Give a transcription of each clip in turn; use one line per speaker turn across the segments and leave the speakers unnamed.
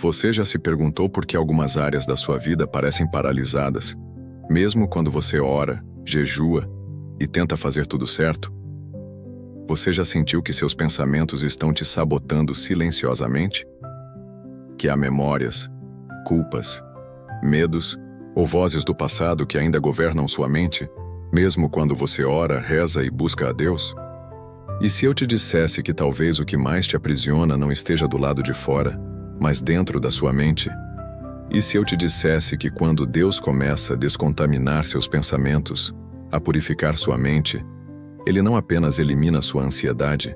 Você já se perguntou por que algumas áreas da sua vida parecem paralisadas, mesmo quando você ora, jejua e tenta fazer tudo certo? Você já sentiu que seus pensamentos estão te sabotando silenciosamente? Que há memórias, culpas, medos ou vozes do passado que ainda governam sua mente, mesmo quando você ora, reza e busca a Deus? E se eu te dissesse que talvez o que mais te aprisiona não esteja do lado de fora, mas dentro da sua mente? E se eu te dissesse que quando Deus começa a descontaminar seus pensamentos, a purificar sua mente, Ele não apenas elimina sua ansiedade,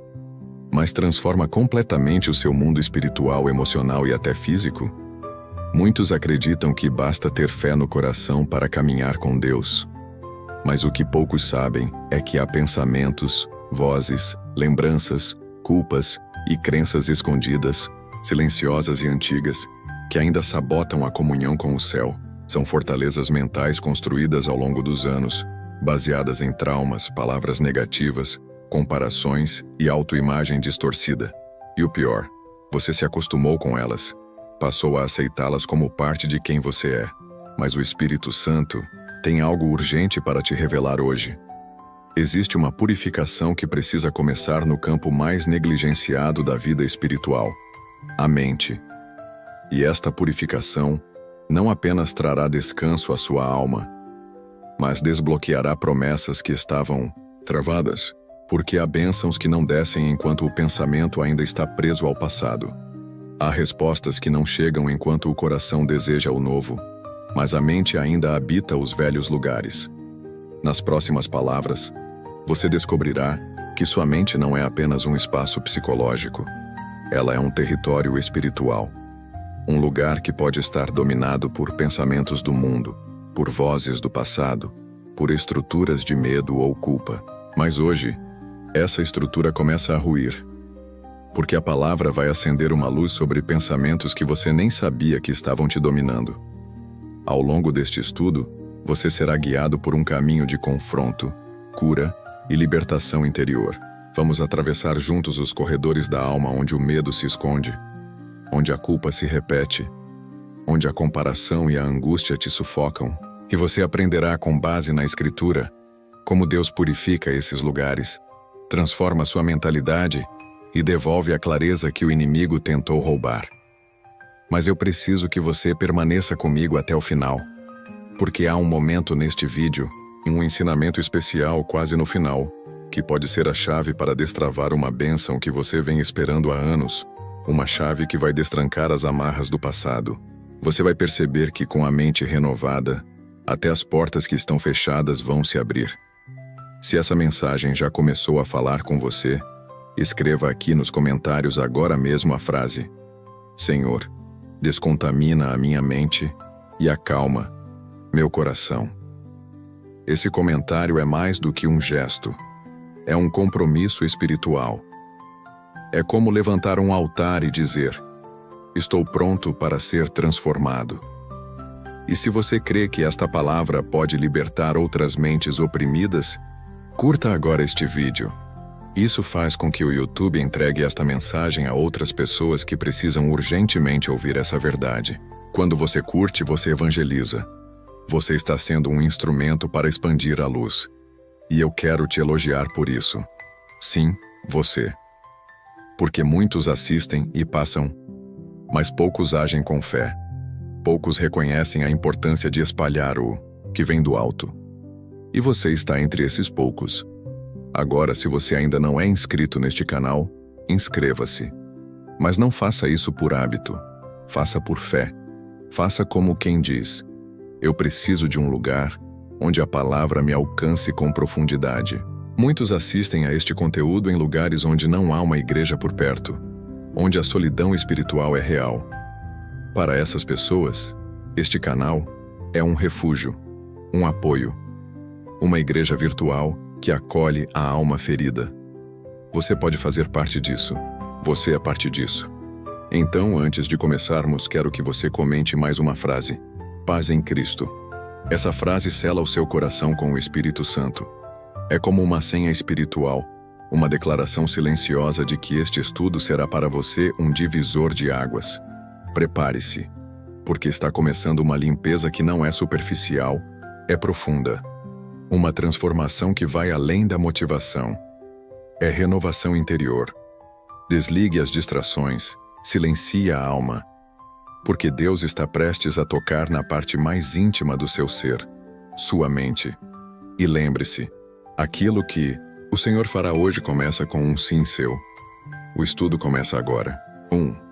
mas transforma completamente o seu mundo espiritual, emocional e até físico? Muitos acreditam que basta ter fé no coração para caminhar com Deus. Mas o que poucos sabem é que há pensamentos, vozes, lembranças, culpas e crenças escondidas, silenciosas e antigas, que ainda sabotam a comunhão com o céu. São fortalezas mentais construídas ao longo dos anos, baseadas em traumas, palavras negativas, comparações e autoimagem distorcida. E o pior, você se acostumou com elas, passou a aceitá-las como parte de quem você é. Mas o Espírito Santo tem algo urgente para te revelar hoje. Existe uma purificação que precisa começar no campo mais negligenciado da vida espiritual: a mente. E esta purificação não apenas trará descanso à sua alma, mas desbloqueará promessas que estavam travadas, porque há bênçãos que não descem enquanto o pensamento ainda está preso ao passado. Há respostas que não chegam enquanto o coração deseja o novo, mas a mente ainda habita os velhos lugares. Nas próximas palavras, você descobrirá que sua mente não é apenas um espaço psicológico. Ela é um território espiritual. Um lugar que pode estar dominado por pensamentos do mundo, por vozes do passado, por estruturas de medo ou culpa. Mas hoje, essa estrutura começa a ruir, porque a palavra vai acender uma luz sobre pensamentos que você nem sabia que estavam te dominando. Ao longo deste estudo, você será guiado por um caminho de confronto, cura e libertação interior. Vamos atravessar juntos os corredores da alma onde o medo se esconde, onde a culpa se repete, onde a comparação e a angústia te sufocam. E você aprenderá com base na Escritura como Deus purifica esses lugares, transforma sua mentalidade e devolve a clareza que o inimigo tentou roubar. Mas eu preciso que você permaneça comigo até o final, porque há um momento neste vídeo, um ensinamento especial quase no final, que pode ser a chave para destravar uma bênção que você vem esperando há anos, uma chave que vai destrancar as amarras do passado. Você vai perceber que com a mente renovada, até as portas que estão fechadas vão se abrir. Se essa mensagem já começou a falar com você, escreva aqui nos comentários agora mesmo a frase: Senhor, descontamina a minha mente e acalma meu coração. Esse comentário é mais do que um gesto. É um compromisso espiritual. É como levantar um altar e dizer: estou pronto para ser transformado. E se você crê que esta palavra pode libertar outras mentes oprimidas, curta agora este vídeo. Isso faz com que o YouTube entregue esta mensagem a outras pessoas que precisam urgentemente ouvir essa verdade. Quando você curte, você evangeliza. Você está sendo um instrumento para expandir a luz. E eu quero te elogiar por isso. Sim, você. Porque muitos assistem e passam, mas poucos agem com fé. Poucos reconhecem a importância de espalhar o que vem do alto. E você está entre esses poucos. Agora, se você ainda não é inscrito neste canal, inscreva-se. Mas não faça isso por hábito. Faça por fé. Faça como quem diz: eu preciso de um lugar onde a palavra me alcance com profundidade. Muitos assistem a este conteúdo em lugares onde não há uma igreja por perto, onde a solidão espiritual é real. Para essas pessoas, este canal é um refúgio, um apoio, uma igreja virtual que acolhe a alma ferida. Você pode fazer parte disso. Você é parte disso. Então, antes de começarmos, quero que você comente mais uma frase: paz em Cristo. Essa frase sela o seu coração com o Espírito Santo. É como uma senha espiritual, uma declaração silenciosa de que este estudo será para você um divisor de águas. Prepare-se, porque está começando uma limpeza que não é superficial, é profunda. Uma transformação que vai além da motivação. É renovação interior. Desligue as distrações, silencie a alma, porque Deus está prestes a tocar na parte mais íntima do seu ser, sua mente. E lembre-se, aquilo que o Senhor fará hoje começa com um sim seu. O estudo começa agora. 1.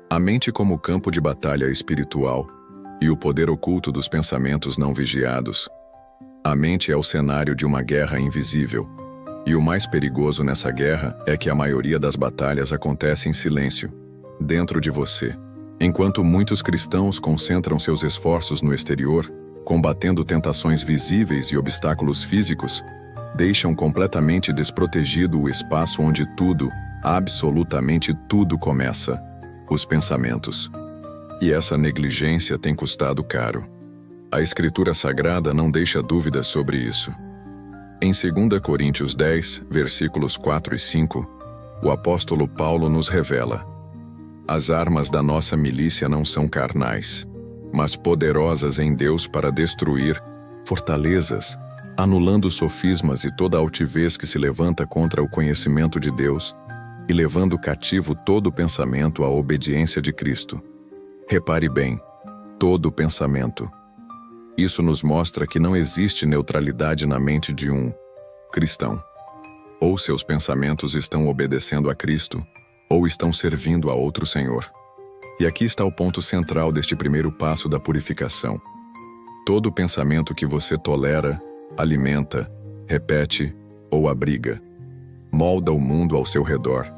A mente como campo de batalha espiritual e o poder oculto dos pensamentos não vigiados. A mente é o cenário de uma guerra invisível. E o mais perigoso nessa guerra é que a maioria das batalhas acontece em silêncio, dentro de você. Enquanto muitos cristãos concentram seus esforços no exterior, combatendo tentações visíveis e obstáculos físicos, deixam completamente desprotegido o espaço onde tudo, absolutamente tudo começa: os pensamentos. E essa negligência tem custado caro. A Escritura Sagrada não deixa dúvidas sobre isso. Em 2 Coríntios 10, versículos 4 e 5, o apóstolo Paulo nos revela: as armas da nossa milícia não são carnais, mas poderosas em Deus para destruir fortalezas, anulando sofismas e toda altivez que se levanta contra o conhecimento de Deus, e levando cativo todo pensamento à obediência de Cristo. Repare bem, todo pensamento. Isso nos mostra que não existe neutralidade na mente de um cristão. Ou seus pensamentos estão obedecendo a Cristo, ou estão servindo a outro senhor. E aqui está o ponto central deste primeiro passo da purificação. Todo pensamento que você tolera, alimenta, repete ou abriga, molda o mundo ao seu redor.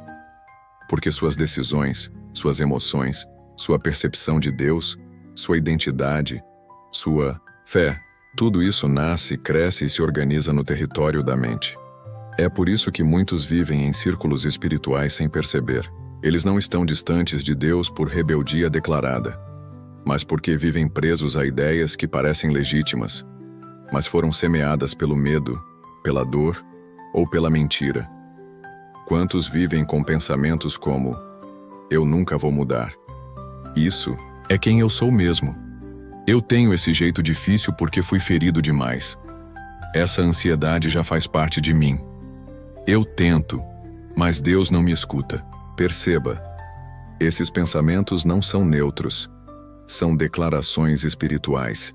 Porque suas decisões, suas emoções, sua percepção de Deus, sua identidade, sua fé, tudo isso nasce, cresce e se organiza no território da mente. É por isso que muitos vivem em círculos espirituais sem perceber. Eles não estão distantes de Deus por rebeldia declarada, mas porque vivem presos a ideias que parecem legítimas, mas foram semeadas pelo medo, pela dor ou pela mentira. Quantos vivem com pensamentos como: eu nunca vou mudar. Isso é quem eu sou mesmo. Eu tenho esse jeito difícil porque fui ferido demais. Essa ansiedade já faz parte de mim. Eu tento, mas Deus não me escuta. Perceba, esses pensamentos não são neutros, são declarações espirituais.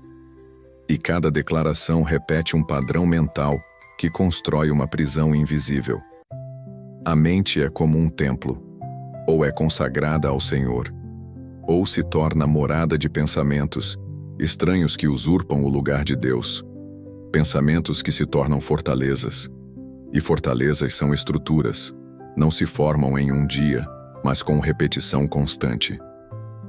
E cada declaração repete um padrão mental que constrói uma prisão invisível. A mente é como um templo, ou é consagrada ao Senhor, ou se torna morada de pensamentos estranhos que usurpam o lugar de Deus, pensamentos que se tornam fortalezas. E fortalezas são estruturas, não se formam em um dia, mas com repetição constante.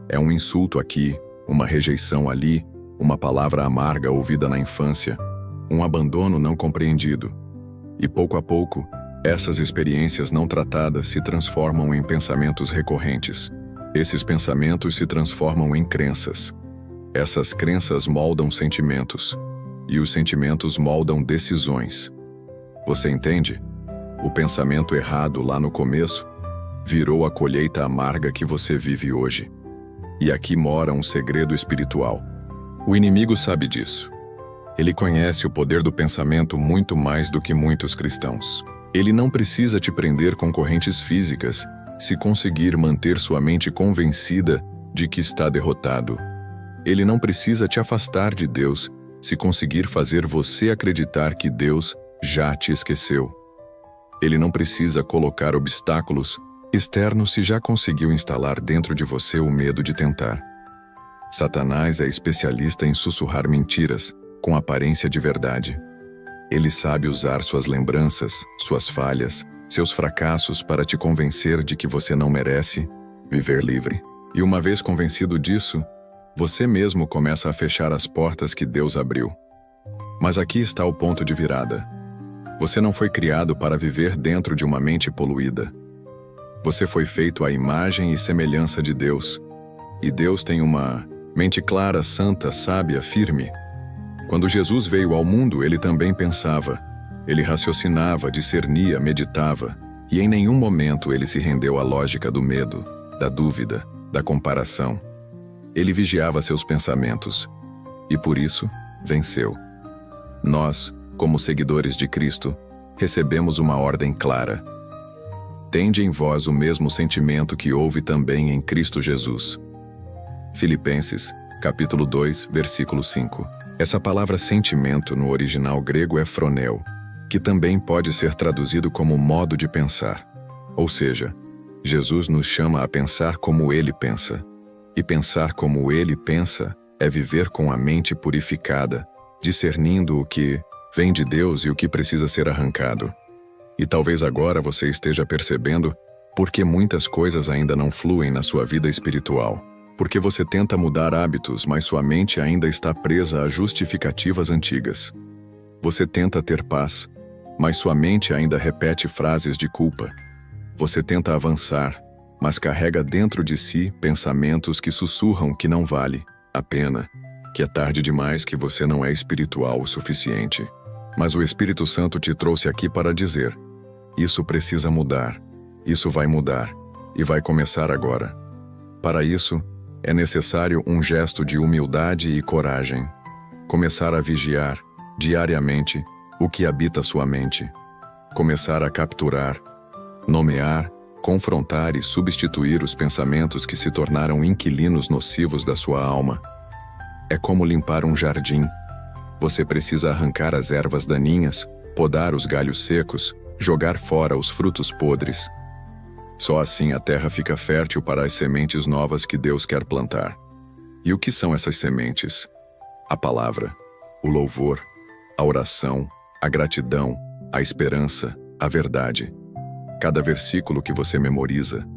É um insulto aqui, uma rejeição ali, uma palavra amarga ouvida na infância, um abandono não compreendido. E pouco a pouco, essas experiências não tratadas se transformam em pensamentos recorrentes. Esses pensamentos se transformam em crenças. Essas crenças moldam sentimentos, e os sentimentos moldam decisões. Você entende? O pensamento errado lá no começo virou a colheita amarga que você vive hoje. E aqui mora um segredo espiritual. O inimigo sabe disso. Ele conhece o poder do pensamento muito mais do que muitos cristãos. Ele não precisa te prender com correntes físicas se conseguir manter sua mente convencida de que está derrotado. Ele não precisa te afastar de Deus se conseguir fazer você acreditar que Deus já te esqueceu. Ele não precisa colocar obstáculos externos se já conseguiu instalar dentro de você o medo de tentar. Satanás é especialista em sussurrar mentiras com aparência de verdade. Ele sabe usar suas lembranças, suas falhas, seus fracassos para te convencer de que você não merece viver livre. E uma vez convencido disso, você mesmo começa a fechar as portas que Deus abriu. Mas aqui está o ponto de virada. Você não foi criado para viver dentro de uma mente poluída. Você foi feito à imagem e semelhança de Deus. E Deus tem uma mente clara, santa, sábia, firme. Quando Jesus veio ao mundo, ele também pensava. Ele raciocinava, discernia, meditava. E em nenhum momento ele se rendeu à lógica do medo, da dúvida, da comparação. Ele vigiava seus pensamentos e, por isso, venceu. Nós, como seguidores de Cristo, recebemos uma ordem clara. Tende em vós o mesmo sentimento que houve também em Cristo Jesus. Filipenses, capítulo 2, versículo 5. Essa palavra sentimento no original grego é phroneo, que também pode ser traduzido como modo de pensar. Ou seja, Jesus nos chama a pensar como Ele pensa. E pensar como Ele pensa é viver com a mente purificada, discernindo o que vem de Deus e o que precisa ser arrancado. E talvez agora você esteja percebendo por que muitas coisas ainda não fluem na sua vida espiritual. Porque você tenta mudar hábitos, mas sua mente ainda está presa a justificativas antigas. Você tenta ter paz, mas sua mente ainda repete frases de culpa. Você tenta avançar, mas carrega dentro de si pensamentos que sussurram que não vale a pena, que é tarde demais, que você não é espiritual o suficiente. Mas o Espírito Santo te trouxe aqui para dizer: isso precisa mudar, isso vai mudar, e vai começar agora. Para isso, é necessário um gesto de humildade e coragem. Começar a vigiar, diariamente, o que habita sua mente. Começar a capturar, nomear, confrontar e substituir os pensamentos que se tornaram inquilinos nocivos da sua alma. É como limpar um jardim. Você precisa arrancar as ervas daninhas, podar os galhos secos, jogar fora os frutos podres. Só assim a terra fica fértil para as sementes novas que Deus quer plantar. E o que são essas sementes? A palavra, o louvor, a oração, a gratidão, a esperança, a verdade. Cada versículo que você memoriza,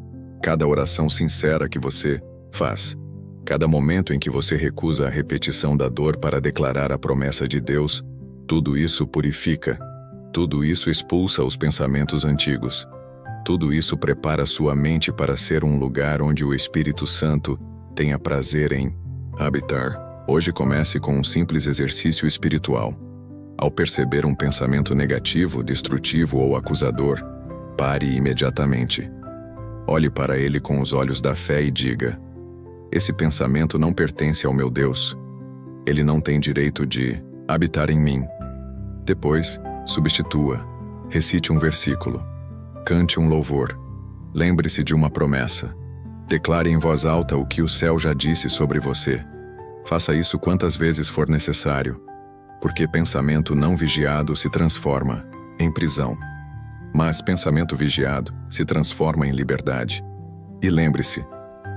cada oração sincera que você faz, cada momento em que você recusa a repetição da dor para declarar a promessa de Deus, tudo isso purifica, tudo isso expulsa os pensamentos antigos. Tudo isso prepara sua mente para ser um lugar onde o Espírito Santo tenha prazer em habitar. Hoje comece com um simples exercício espiritual. Ao perceber um pensamento negativo, destrutivo ou acusador, pare imediatamente. Olhe para ele com os olhos da fé e diga: esse pensamento não pertence ao meu Deus. Ele não tem direito de habitar em mim. Depois, substitua. Recite um versículo. Cante um louvor. Lembre-se de uma promessa. Declare em voz alta o que o céu já disse sobre você. Faça isso quantas vezes for necessário, porque pensamento não vigiado se transforma em prisão, mas pensamento vigiado se transforma em liberdade. E lembre-se,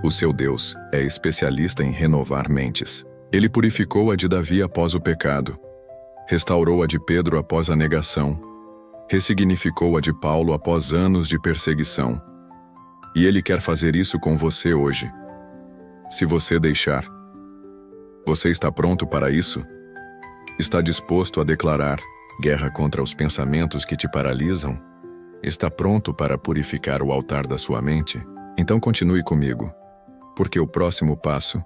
o seu Deus é especialista em renovar mentes. Ele purificou a de Davi após o pecado, restaurou a de Pedro após a negação, ressignificou a de Paulo após anos de perseguição. E Ele quer fazer isso com você hoje. Se você deixar. Você está pronto para isso? Está disposto a declarar guerra contra os pensamentos que te paralisam? Está pronto para purificar o altar da sua mente? Então continue comigo, porque o próximo passo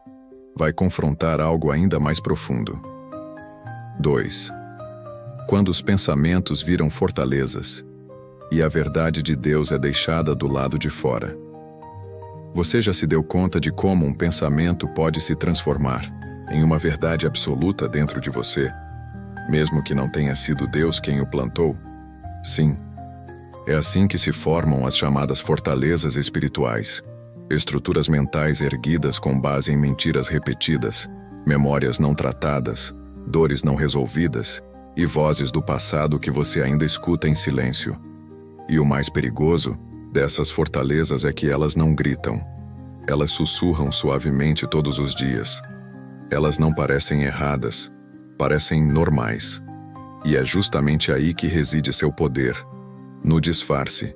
vai confrontar algo ainda mais profundo. 2. Quando os pensamentos viram fortalezas e a verdade de Deus é deixada do lado de fora. Você já se deu conta de como um pensamento pode se transformar em uma verdade absoluta dentro de você, mesmo que não tenha sido Deus quem o plantou? Sim. É assim que se formam as chamadas fortalezas espirituais, estruturas mentais erguidas com base em mentiras repetidas, memórias não tratadas, dores não resolvidas e vozes do passado que você ainda escuta em silêncio. E o mais perigoso dessas fortalezas é que elas não gritam. Elas sussurram suavemente todos os dias. Elas não parecem erradas, parecem normais. E é justamente aí que reside seu poder, no disfarce.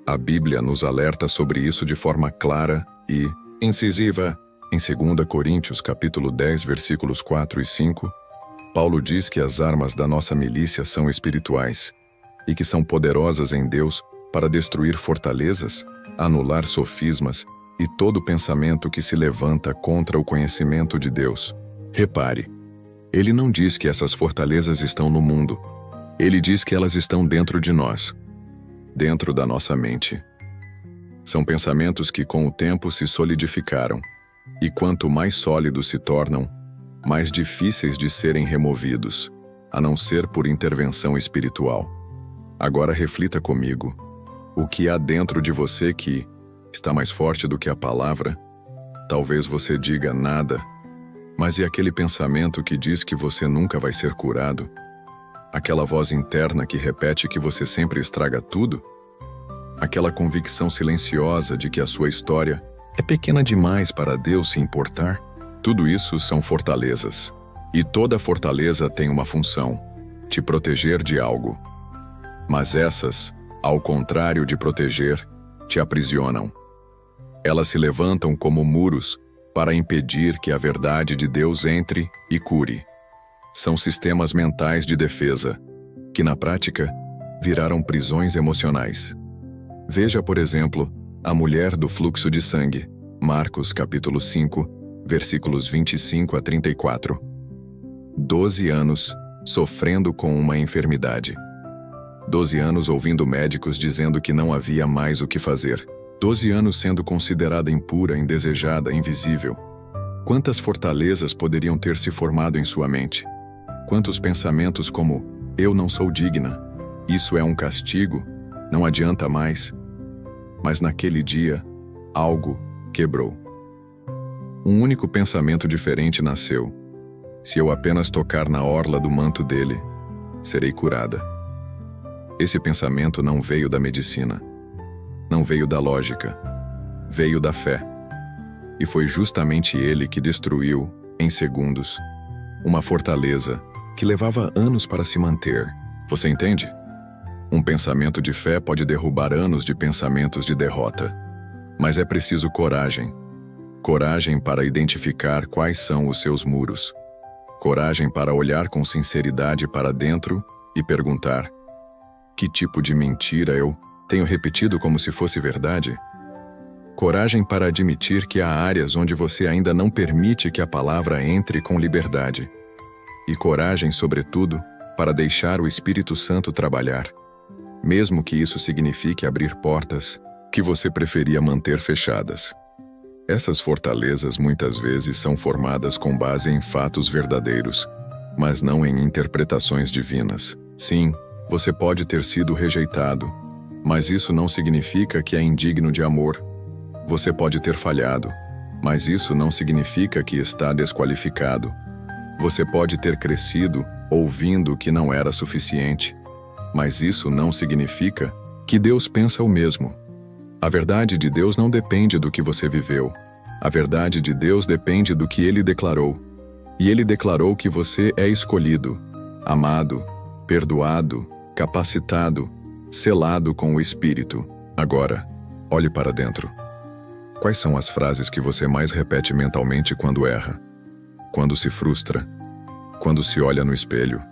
A Bíblia nos alerta sobre isso de forma clara e incisiva. Em 2 Coríntios capítulo 10, versículos 4 e 5, Paulo diz que as armas da nossa milícia são espirituais e que são poderosas em Deus para destruir fortalezas, anular sofismas e todo pensamento que se levanta contra o conhecimento de Deus. Repare, ele não diz que essas fortalezas estão no mundo. Ele diz que elas estão dentro de nós, dentro da nossa mente. São pensamentos que com o tempo se solidificaram, e quanto mais sólidos se tornam, mais difíceis de serem removidos, a não ser por intervenção espiritual. Agora reflita comigo. O que há dentro de você que está mais forte do que a palavra? Talvez você diga nada, mas e aquele pensamento que diz que você nunca vai ser curado? Aquela voz interna que repete que você sempre estraga tudo? Aquela convicção silenciosa de que a sua história é pequena demais para Deus se importar? Tudo isso são fortalezas. E toda fortaleza tem uma função: te proteger de algo. Mas essas, ao contrário de proteger, te aprisionam. Elas se levantam como muros para impedir que a verdade de Deus entre e cure. São sistemas mentais de defesa, que na prática viraram prisões emocionais. Veja, por exemplo, a mulher do fluxo de sangue, Marcos capítulo 5, versículos 25 a 34. 12 anos sofrendo com uma enfermidade. 12 anos ouvindo médicos dizendo que não havia mais o que fazer. 12 anos sendo considerada impura, indesejada, invisível. Quantas fortalezas poderiam ter se formado em sua mente? Quantos pensamentos como, eu não sou digna, isso é um castigo, não adianta mais. Mas naquele dia, algo quebrou. Um único pensamento diferente nasceu. Se eu apenas tocar na orla do manto dele, serei curada. Esse pensamento não veio da medicina, não veio da lógica, veio da fé. E foi justamente ele que destruiu, em segundos, uma fortaleza que levava anos para se manter. Você entende? Um pensamento de fé pode derrubar anos de pensamentos de derrota. Mas é preciso coragem. Coragem para identificar quais são os seus muros. Coragem para olhar com sinceridade para dentro e perguntar: que tipo de mentira eu tenho repetido como se fosse verdade? Coragem para admitir que há áreas onde você ainda não permite que a palavra entre com liberdade. E coragem, sobretudo, para deixar o Espírito Santo trabalhar, mesmo que isso signifique abrir portas que você preferia manter fechadas. Essas fortalezas muitas vezes são formadas com base em fatos verdadeiros, mas não em interpretações divinas. Sim, você pode ter sido rejeitado, mas isso não significa que é indigno de amor. Você pode ter falhado, mas isso não significa que está desqualificado. Você pode ter crescido ouvindo que não era suficiente, mas isso não significa que Deus pensa o mesmo. A verdade de Deus não depende do que você viveu. A verdade de Deus depende do que Ele declarou. E Ele declarou que você é escolhido, amado, perdoado, capacitado, selado com o Espírito. Agora, olhe para dentro. Quais são as frases que você mais repete mentalmente quando erra? Quando se frustra? Quando se olha no espelho?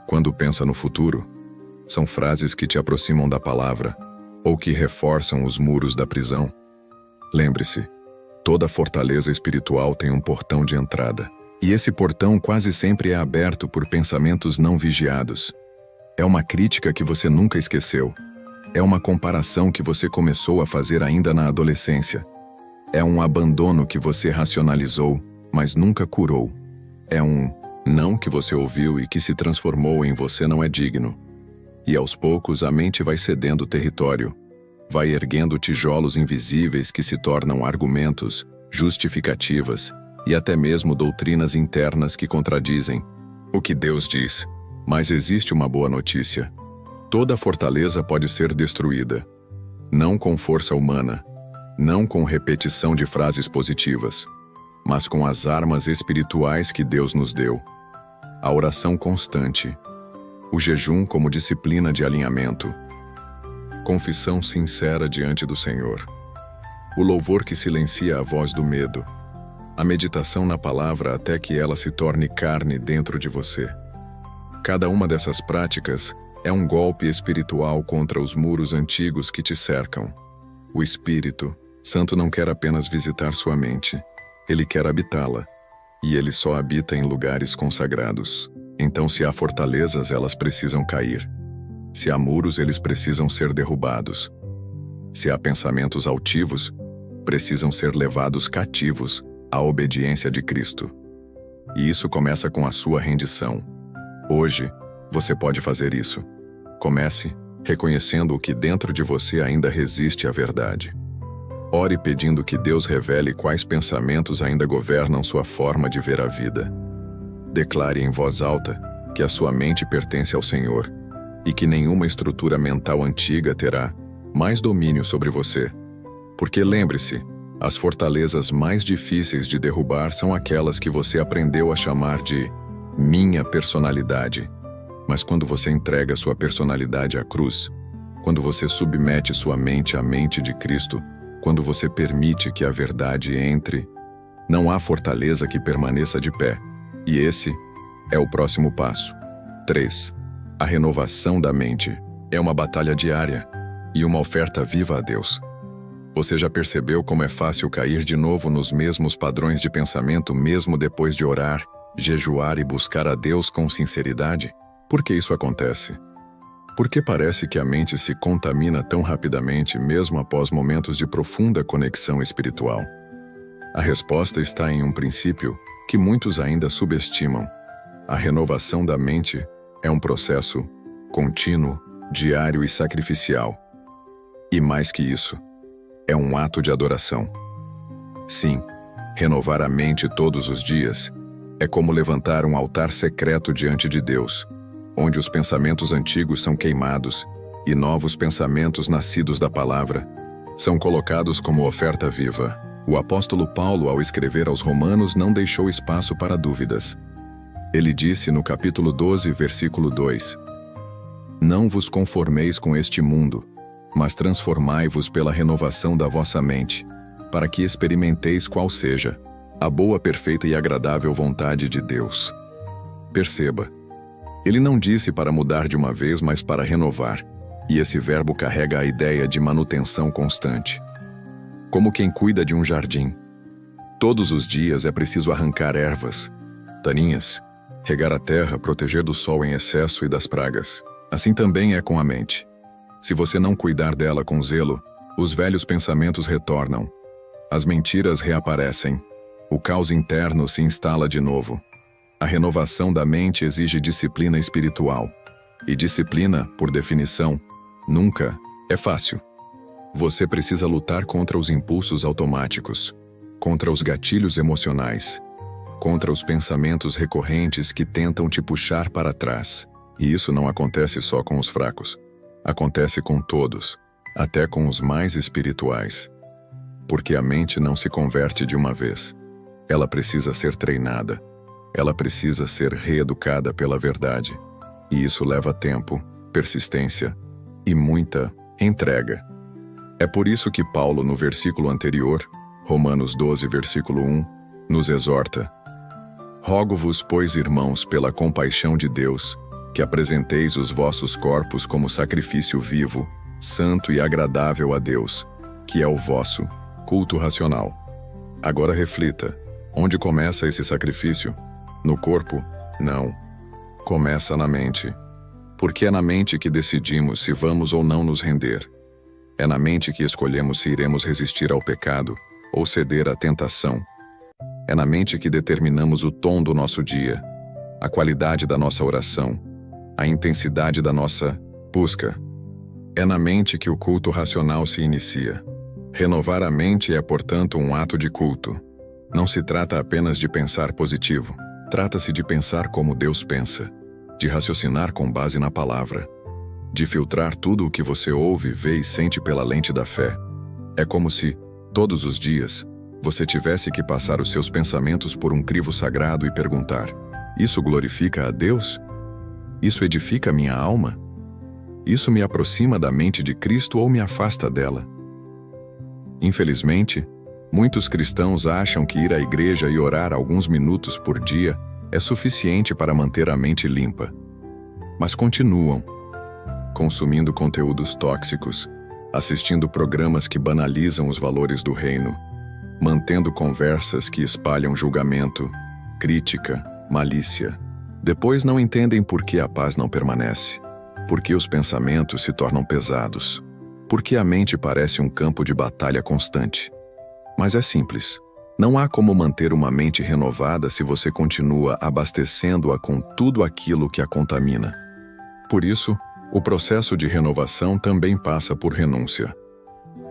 Quando pensa no futuro? São frases que te aproximam da palavra ou que reforçam os muros da prisão? Lembre-se, toda fortaleza espiritual tem um portão de entrada. E esse portão quase sempre é aberto por pensamentos não vigiados. É uma crítica que você nunca esqueceu. É uma comparação que você começou a fazer ainda na adolescência. É um abandono que você racionalizou, mas nunca curou. É um não que você ouviu e que se transformou em você não é digno. E aos poucos a mente vai cedendo território, vai erguendo tijolos invisíveis que se tornam argumentos, justificativas e até mesmo doutrinas internas que contradizem o que Deus diz. Mas existe uma boa notícia. Toda fortaleza pode ser destruída. Não com força humana, não com repetição de frases positivas, mas com as armas espirituais que Deus nos deu. A oração constante, o jejum como disciplina de alinhamento, confissão sincera diante do Senhor, o louvor que silencia a voz do medo, a meditação na palavra até que ela se torne carne dentro de você. Cada uma dessas práticas é um golpe espiritual contra os muros antigos que te cercam. O Espírito Santo não quer apenas visitar sua mente, ele quer habitá-la, e ele só habita em lugares consagrados. Então, se há fortalezas, elas precisam cair. Se há muros, eles precisam ser derrubados. Se há pensamentos altivos, precisam ser levados cativos à obediência de Cristo. E isso começa com a sua rendição. Hoje, você pode fazer isso. Comece reconhecendo o que dentro de você ainda resiste à verdade. Ore pedindo que Deus revele quais pensamentos ainda governam sua forma de ver a vida. Declare em voz alta que a sua mente pertence ao Senhor e que nenhuma estrutura mental antiga terá mais domínio sobre você. Porque lembre-se, as fortalezas mais difíceis de derrubar são aquelas que você aprendeu a chamar de minha personalidade. Mas quando você entrega sua personalidade à cruz, quando você submete sua mente à mente de Cristo, quando você permite que a verdade entre, não há fortaleza que permaneça de pé. E esse é o próximo passo. 3. A renovação da mente é uma batalha diária e uma oferta viva a Deus. Você já percebeu como é fácil cair de novo nos mesmos padrões de pensamento mesmo depois de orar, jejuar e buscar a Deus com sinceridade? Por que isso acontece? Por que parece que a mente se contamina tão rapidamente mesmo após momentos de profunda conexão espiritual? A resposta está em um princípio que muitos ainda subestimam. A renovação da mente é um processo contínuo, diário e sacrificial. E mais que isso, é um ato de adoração. Sim, renovar a mente todos os dias é como levantar um altar secreto diante de Deus, onde os pensamentos antigos são queimados e novos pensamentos nascidos da palavra são colocados como oferta viva. O apóstolo Paulo, ao escrever aos Romanos, não deixou espaço para dúvidas. Ele disse no capítulo 12, versículo 2: Não vos conformeis com este mundo, mas transformai-vos pela renovação da vossa mente, para que experimenteis qual seja a boa, perfeita e agradável vontade de Deus. Perceba, ele não disse para mudar de uma vez, mas para renovar, e esse verbo carrega a ideia de manutenção constante. Como quem cuida de um jardim. Todos os dias é preciso arrancar ervas, taninhas, regar a terra, proteger do sol em excesso e das pragas. Assim também é com a mente. Se você não cuidar dela com zelo, os velhos pensamentos retornam. As mentiras reaparecem. O caos interno se instala de novo. A renovação da mente exige disciplina espiritual. E disciplina, por definição, nunca é fácil. Você precisa lutar contra os impulsos automáticos, contra os gatilhos emocionais, contra os pensamentos recorrentes que tentam te puxar para trás. E isso não acontece só com os fracos. Acontece com todos, até com os mais espirituais. Porque a mente não se converte de uma vez. Ela precisa ser treinada. Ela precisa ser reeducada pela verdade. E isso leva tempo, persistência e muita entrega. É por isso que Paulo, no versículo anterior, Romanos 12, versículo 1, nos exorta: Rogo-vos, pois, irmãos, pela compaixão de Deus, que apresenteis os vossos corpos como sacrifício vivo, santo e agradável a Deus, que é o vosso culto racional. Agora reflita, onde começa esse sacrifício? No corpo? Não. Começa na mente. Porque é na mente que decidimos se vamos ou não nos render. É na mente que escolhemos se iremos resistir ao pecado ou ceder à tentação. É na mente que determinamos o tom do nosso dia, a qualidade da nossa oração, a intensidade da nossa busca. É na mente que o culto racional se inicia. Renovar a mente é, portanto, um ato de culto. Não se trata apenas de pensar positivo. Trata-se de pensar como Deus pensa, de raciocinar com base na palavra, de filtrar tudo o que você ouve, vê e sente pela lente da fé. É como se, todos os dias, você tivesse que passar os seus pensamentos por um crivo sagrado e perguntar: isso glorifica a Deus? Isso edifica minha alma? Isso me aproxima da mente de Cristo ou me afasta dela? Infelizmente, muitos cristãos acham que ir à igreja e orar alguns minutos por dia é suficiente para manter a mente limpa. Mas continuam consumindo conteúdos tóxicos, assistindo programas que banalizam os valores do reino, mantendo conversas que espalham julgamento, crítica, malícia. Depois não entendem por que a paz não permanece, por que os pensamentos se tornam pesados, Porque a mente parece um campo de batalha constante. Mas é simples. Não há como manter uma mente renovada se você continua abastecendo-a com tudo aquilo que a contamina. Por isso, o processo de renovação também passa por renúncia.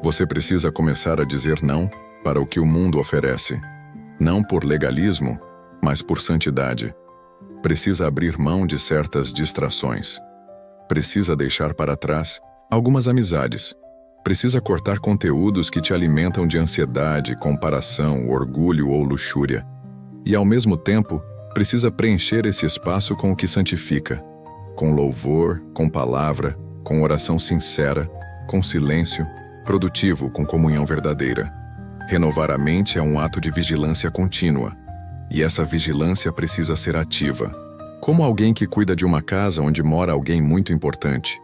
Você precisa começar a dizer não para o que o mundo oferece. Não por legalismo, mas por santidade. Precisa abrir mão de certas distrações. Precisa deixar para trás algumas amizades. Precisa cortar conteúdos que te alimentam de ansiedade, comparação, orgulho ou luxúria. E, ao mesmo tempo, precisa preencher esse espaço com o que santifica. Com louvor, com palavra, com oração sincera, com silêncio, produtivo, com comunhão verdadeira. Renovar a mente é um ato de vigilância contínua. E essa vigilância precisa ser ativa. Como alguém que cuida de uma casa onde mora alguém muito importante.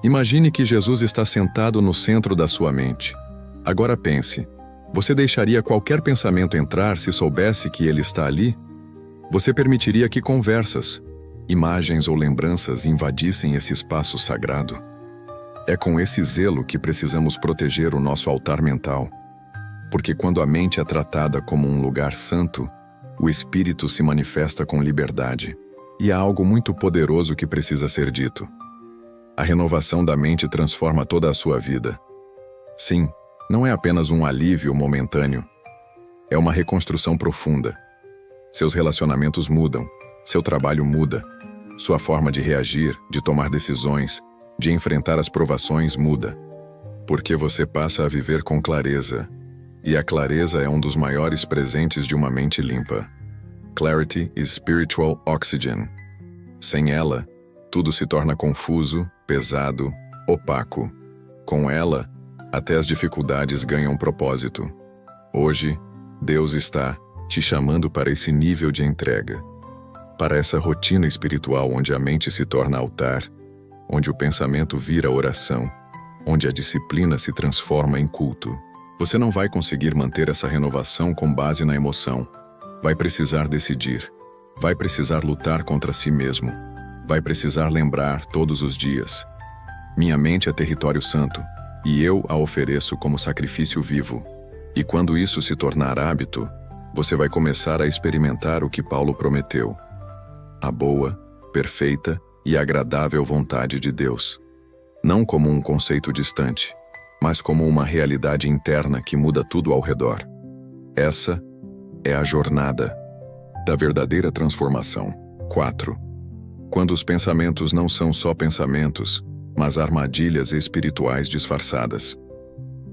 Imagine que Jesus está sentado no centro da sua mente. Agora pense, você deixaria qualquer pensamento entrar se soubesse que ele está ali? Você permitiria que conversas, imagens ou lembranças invadissem esse espaço sagrado? É com esse zelo que precisamos proteger o nosso altar mental. Porque quando a mente é tratada como um lugar santo, o espírito se manifesta com liberdade. E há algo muito poderoso que precisa ser dito. A renovação da mente transforma toda a sua vida. Sim, não é apenas um alívio momentâneo. É uma reconstrução profunda. Seus relacionamentos mudam, seu trabalho muda, sua forma de reagir, de tomar decisões, de enfrentar as provações muda. Porque você passa a viver com clareza. E a clareza é um dos maiores presentes de uma mente limpa. Clarity is spiritual oxygen. Sem ela, tudo se torna confuso, pesado, opaco. Com ela, até as dificuldades ganham propósito. Hoje, Deus está te chamando para esse nível de entrega. Para essa rotina espiritual onde a mente se torna altar, onde o pensamento vira oração, onde a disciplina se transforma em culto. Você não vai conseguir manter essa renovação com base na emoção. Vai precisar decidir. Vai precisar lutar contra si mesmo. Vai precisar lembrar todos os dias. Minha mente é território santo, e eu a ofereço como sacrifício vivo. E quando isso se tornar hábito, você vai começar a experimentar o que Paulo prometeu. A boa, perfeita e agradável vontade de Deus. Não como um conceito distante, mas como uma realidade interna que muda tudo ao redor. Essa é a jornada da verdadeira transformação. 4. Quando os pensamentos não são só pensamentos, mas armadilhas espirituais disfarçadas.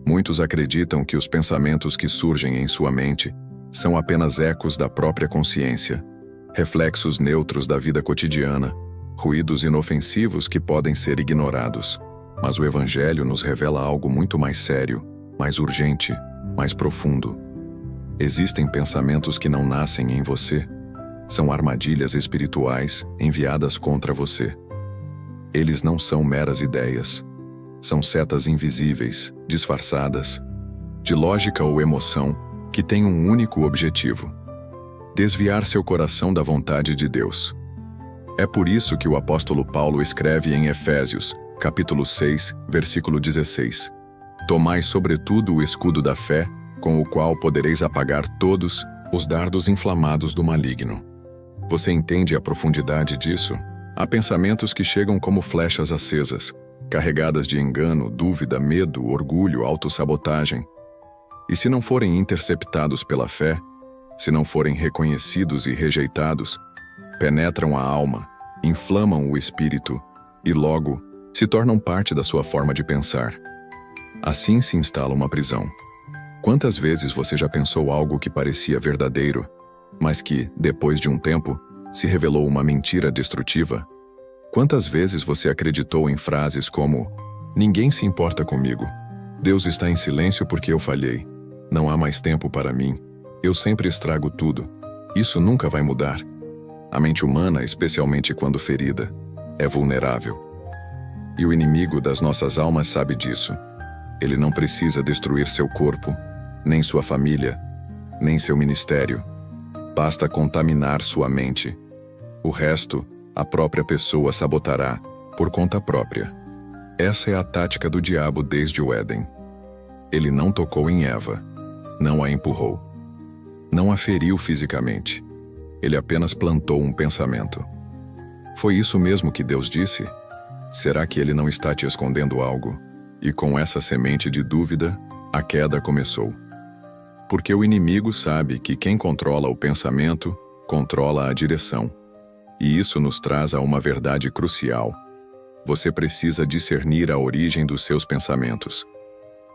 Muitos acreditam que os pensamentos que surgem em sua mente são apenas ecos da própria consciência, reflexos neutros da vida cotidiana, ruídos inofensivos que podem ser ignorados. Mas o Evangelho nos revela algo muito mais sério, mais urgente, mais profundo. Existem pensamentos que não nascem em você. São armadilhas espirituais enviadas contra você. Eles não são meras ideias. São setas invisíveis, disfarçadas, de lógica ou emoção, que têm um único objetivo: desviar seu coração da vontade de Deus. É por isso que o apóstolo Paulo escreve em Efésios, capítulo 6, versículo 16: Tomai sobretudo o escudo da fé, com o qual podereis apagar todos os dardos inflamados do maligno. Você entende a profundidade disso? Há pensamentos que chegam como flechas acesas, carregadas de engano, dúvida, medo, orgulho, autossabotagem. E se não forem interceptados pela fé, se não forem reconhecidos e rejeitados, penetram a alma, inflamam o espírito e logo se tornam parte da sua forma de pensar. Assim se instala uma prisão. Quantas vezes você já pensou algo que parecia verdadeiro, mas que, depois de um tempo, se revelou uma mentira destrutiva? Quantas vezes você acreditou em frases como: ninguém se importa comigo, Deus está em silêncio porque eu falhei, não há mais tempo para mim, eu sempre estrago tudo, isso nunca vai mudar. A mente humana, especialmente quando ferida, é vulnerável. E o inimigo das nossas almas sabe disso. Ele não precisa destruir seu corpo, nem sua família, nem seu ministério. Basta contaminar sua mente. O resto, a própria pessoa sabotará, por conta própria. Essa é a tática do diabo desde o Éden. Ele não tocou em Eva, não a empurrou, não a feriu fisicamente. Ele apenas plantou um pensamento. Foi isso mesmo que Deus disse? Será que ele não está te escondendo algo? E com essa semente de dúvida, a queda começou. Porque o inimigo sabe que quem controla o pensamento, controla a direção. E isso nos traz a uma verdade crucial. Você precisa discernir a origem dos seus pensamentos.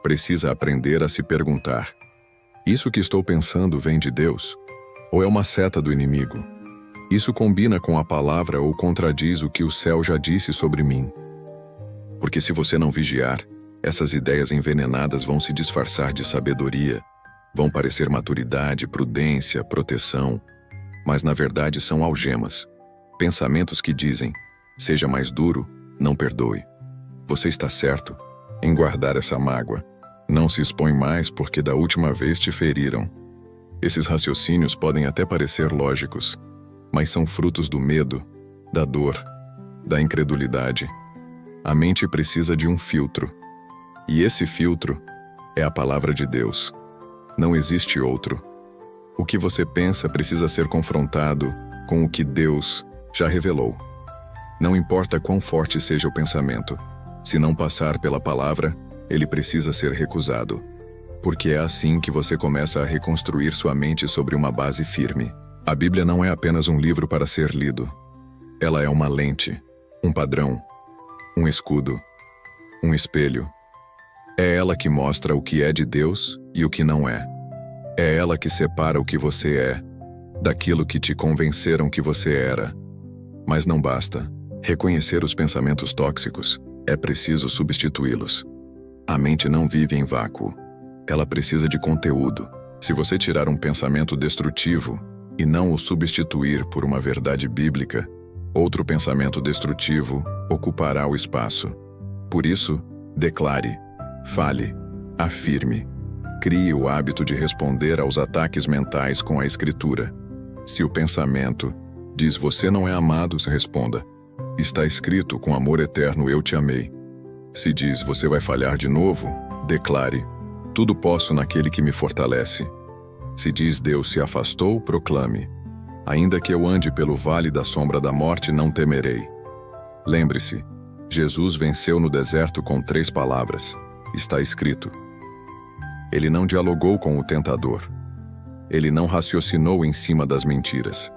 Precisa aprender a se perguntar: isso que estou pensando vem de Deus? Ou é uma seta do inimigo? Isso combina com a palavra ou contradiz o que o céu já disse sobre mim? Porque se você não vigiar, essas ideias envenenadas vão se disfarçar de sabedoria, vão parecer maturidade, prudência, proteção, mas na verdade são algemas. Pensamentos que dizem: seja mais duro, não perdoe. Você está certo em guardar essa mágoa. Não se expõe mais porque da última vez te feriram. Esses raciocínios podem até parecer lógicos, mas são frutos do medo, da dor, da incredulidade. A mente precisa de um filtro. E esse filtro é a palavra de Deus. Não existe outro. O que você pensa precisa ser confrontado com o que Deus já revelou. Não importa quão forte seja o pensamento, se não passar pela palavra, ele precisa ser recusado. Porque é assim que você começa a reconstruir sua mente sobre uma base firme. A Bíblia não é apenas um livro para ser lido. Ela é uma lente, um padrão, um escudo, um espelho. É ela que mostra o que é de Deus e o que não é. É ela que separa o que você é daquilo que te convenceram que você era. Mas não basta reconhecer os pensamentos tóxicos, é preciso substituí-los. A mente não vive em vácuo. Ela precisa de conteúdo. Se você tirar um pensamento destrutivo e não o substituir por uma verdade bíblica, outro pensamento destrutivo ocupará o espaço. Por isso, declare, fale, afirme. Crie o hábito de responder aos ataques mentais com a Escritura. Se o pensamento diz você não é amado, responda: está escrito com amor eterno eu te amei. Se diz você vai falhar de novo, declare: tudo posso naquele que me fortalece. Se diz Deus se afastou, proclame: ainda que eu ande pelo vale da sombra da morte, não temerei. Lembre-se, Jesus venceu no deserto com 3 palavras: está escrito. Ele não dialogou com o tentador. Ele não raciocinou em cima das mentiras.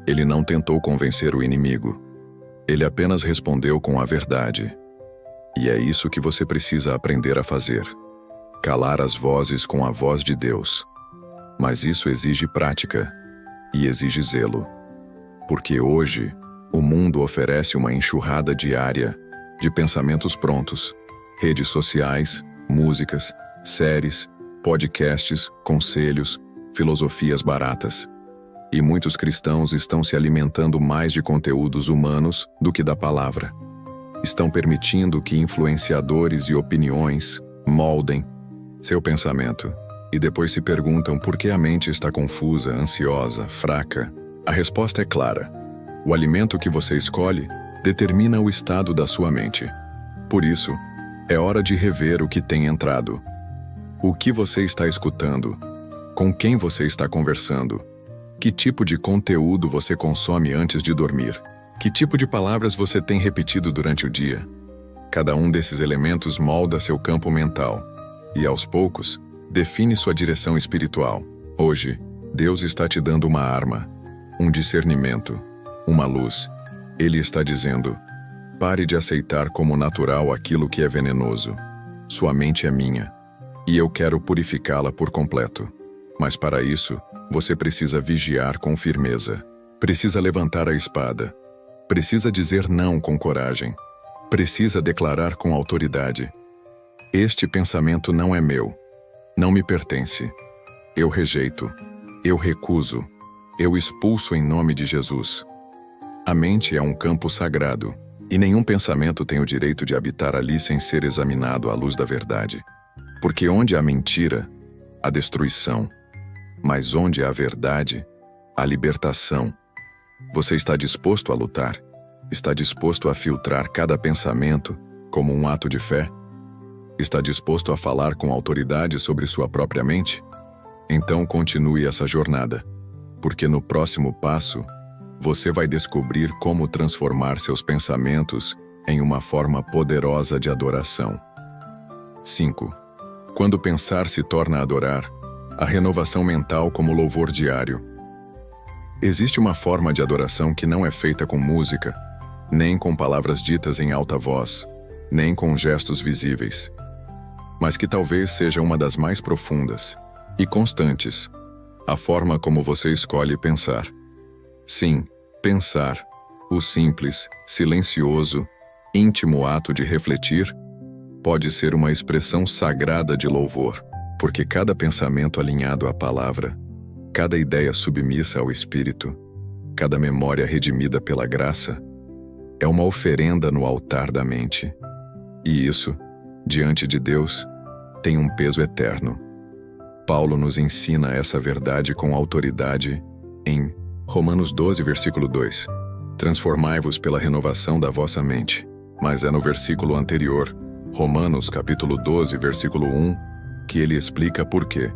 Ele não tentou convencer o inimigo. Ele apenas respondeu com a verdade. E é isso que você precisa aprender a fazer: calar as vozes com a voz de Deus. Mas isso exige prática e exige zelo. Porque hoje, o mundo oferece uma enxurrada diária de pensamentos prontos, redes sociais, músicas, séries, podcasts, conselhos, filosofias baratas. E muitos cristãos estão se alimentando mais de conteúdos humanos do que da palavra. Estão permitindo que influenciadores e opiniões moldem seu pensamento. E depois se perguntam por que a mente está confusa, ansiosa, fraca. A resposta é clara: o alimento que você escolhe determina o estado da sua mente. Por isso, é hora de rever o que tem entrado. O que você está escutando? Com quem você está conversando? Que tipo de conteúdo você consome antes de dormir? Que tipo de palavras você tem repetido durante o dia? Cada um desses elementos molda seu campo mental e, aos poucos, define sua direção espiritual. Hoje, Deus está te dando uma arma, um discernimento, uma luz. Ele está dizendo: pare de aceitar como natural aquilo que é venenoso. Sua mente é minha, e eu quero purificá-la por completo. Mas para isso, você precisa vigiar com firmeza. Precisa levantar a espada. Precisa dizer não com coragem. Precisa declarar com autoridade: este pensamento não é meu. Não me pertence. Eu rejeito. Eu recuso. Eu expulso em nome de Jesus. A mente é um campo sagrado, e nenhum pensamento tem o direito de habitar ali sem ser examinado à luz da verdade. Porque onde há mentira, há destruição. Mas onde há verdade, há libertação. Você está disposto a lutar? Está disposto a filtrar cada pensamento como um ato de fé? Está disposto a falar com autoridade sobre sua própria mente? Então continue essa jornada, porque no próximo passo, você vai descobrir como transformar seus pensamentos em uma forma poderosa de adoração. 5. Quando pensar se torna adorar, a renovação mental como louvor diário. Existe uma forma de adoração que não é feita com música, nem com palavras ditas em alta voz, nem com gestos visíveis, mas que talvez seja uma das mais profundas e constantes, a forma como você escolhe pensar. Sim, pensar, o simples, silencioso, íntimo ato de refletir, pode ser uma expressão sagrada de louvor, porque cada pensamento alinhado à palavra, cada ideia submissa ao Espírito, cada memória redimida pela graça, é uma oferenda no altar da mente. E isso, diante de Deus, tem um peso eterno. Paulo nos ensina essa verdade com autoridade em Romanos 12, versículo 2. Transformai-vos pela renovação da vossa mente. Mas é no versículo anterior, Romanos capítulo 12, versículo 1, que ele explica por quê.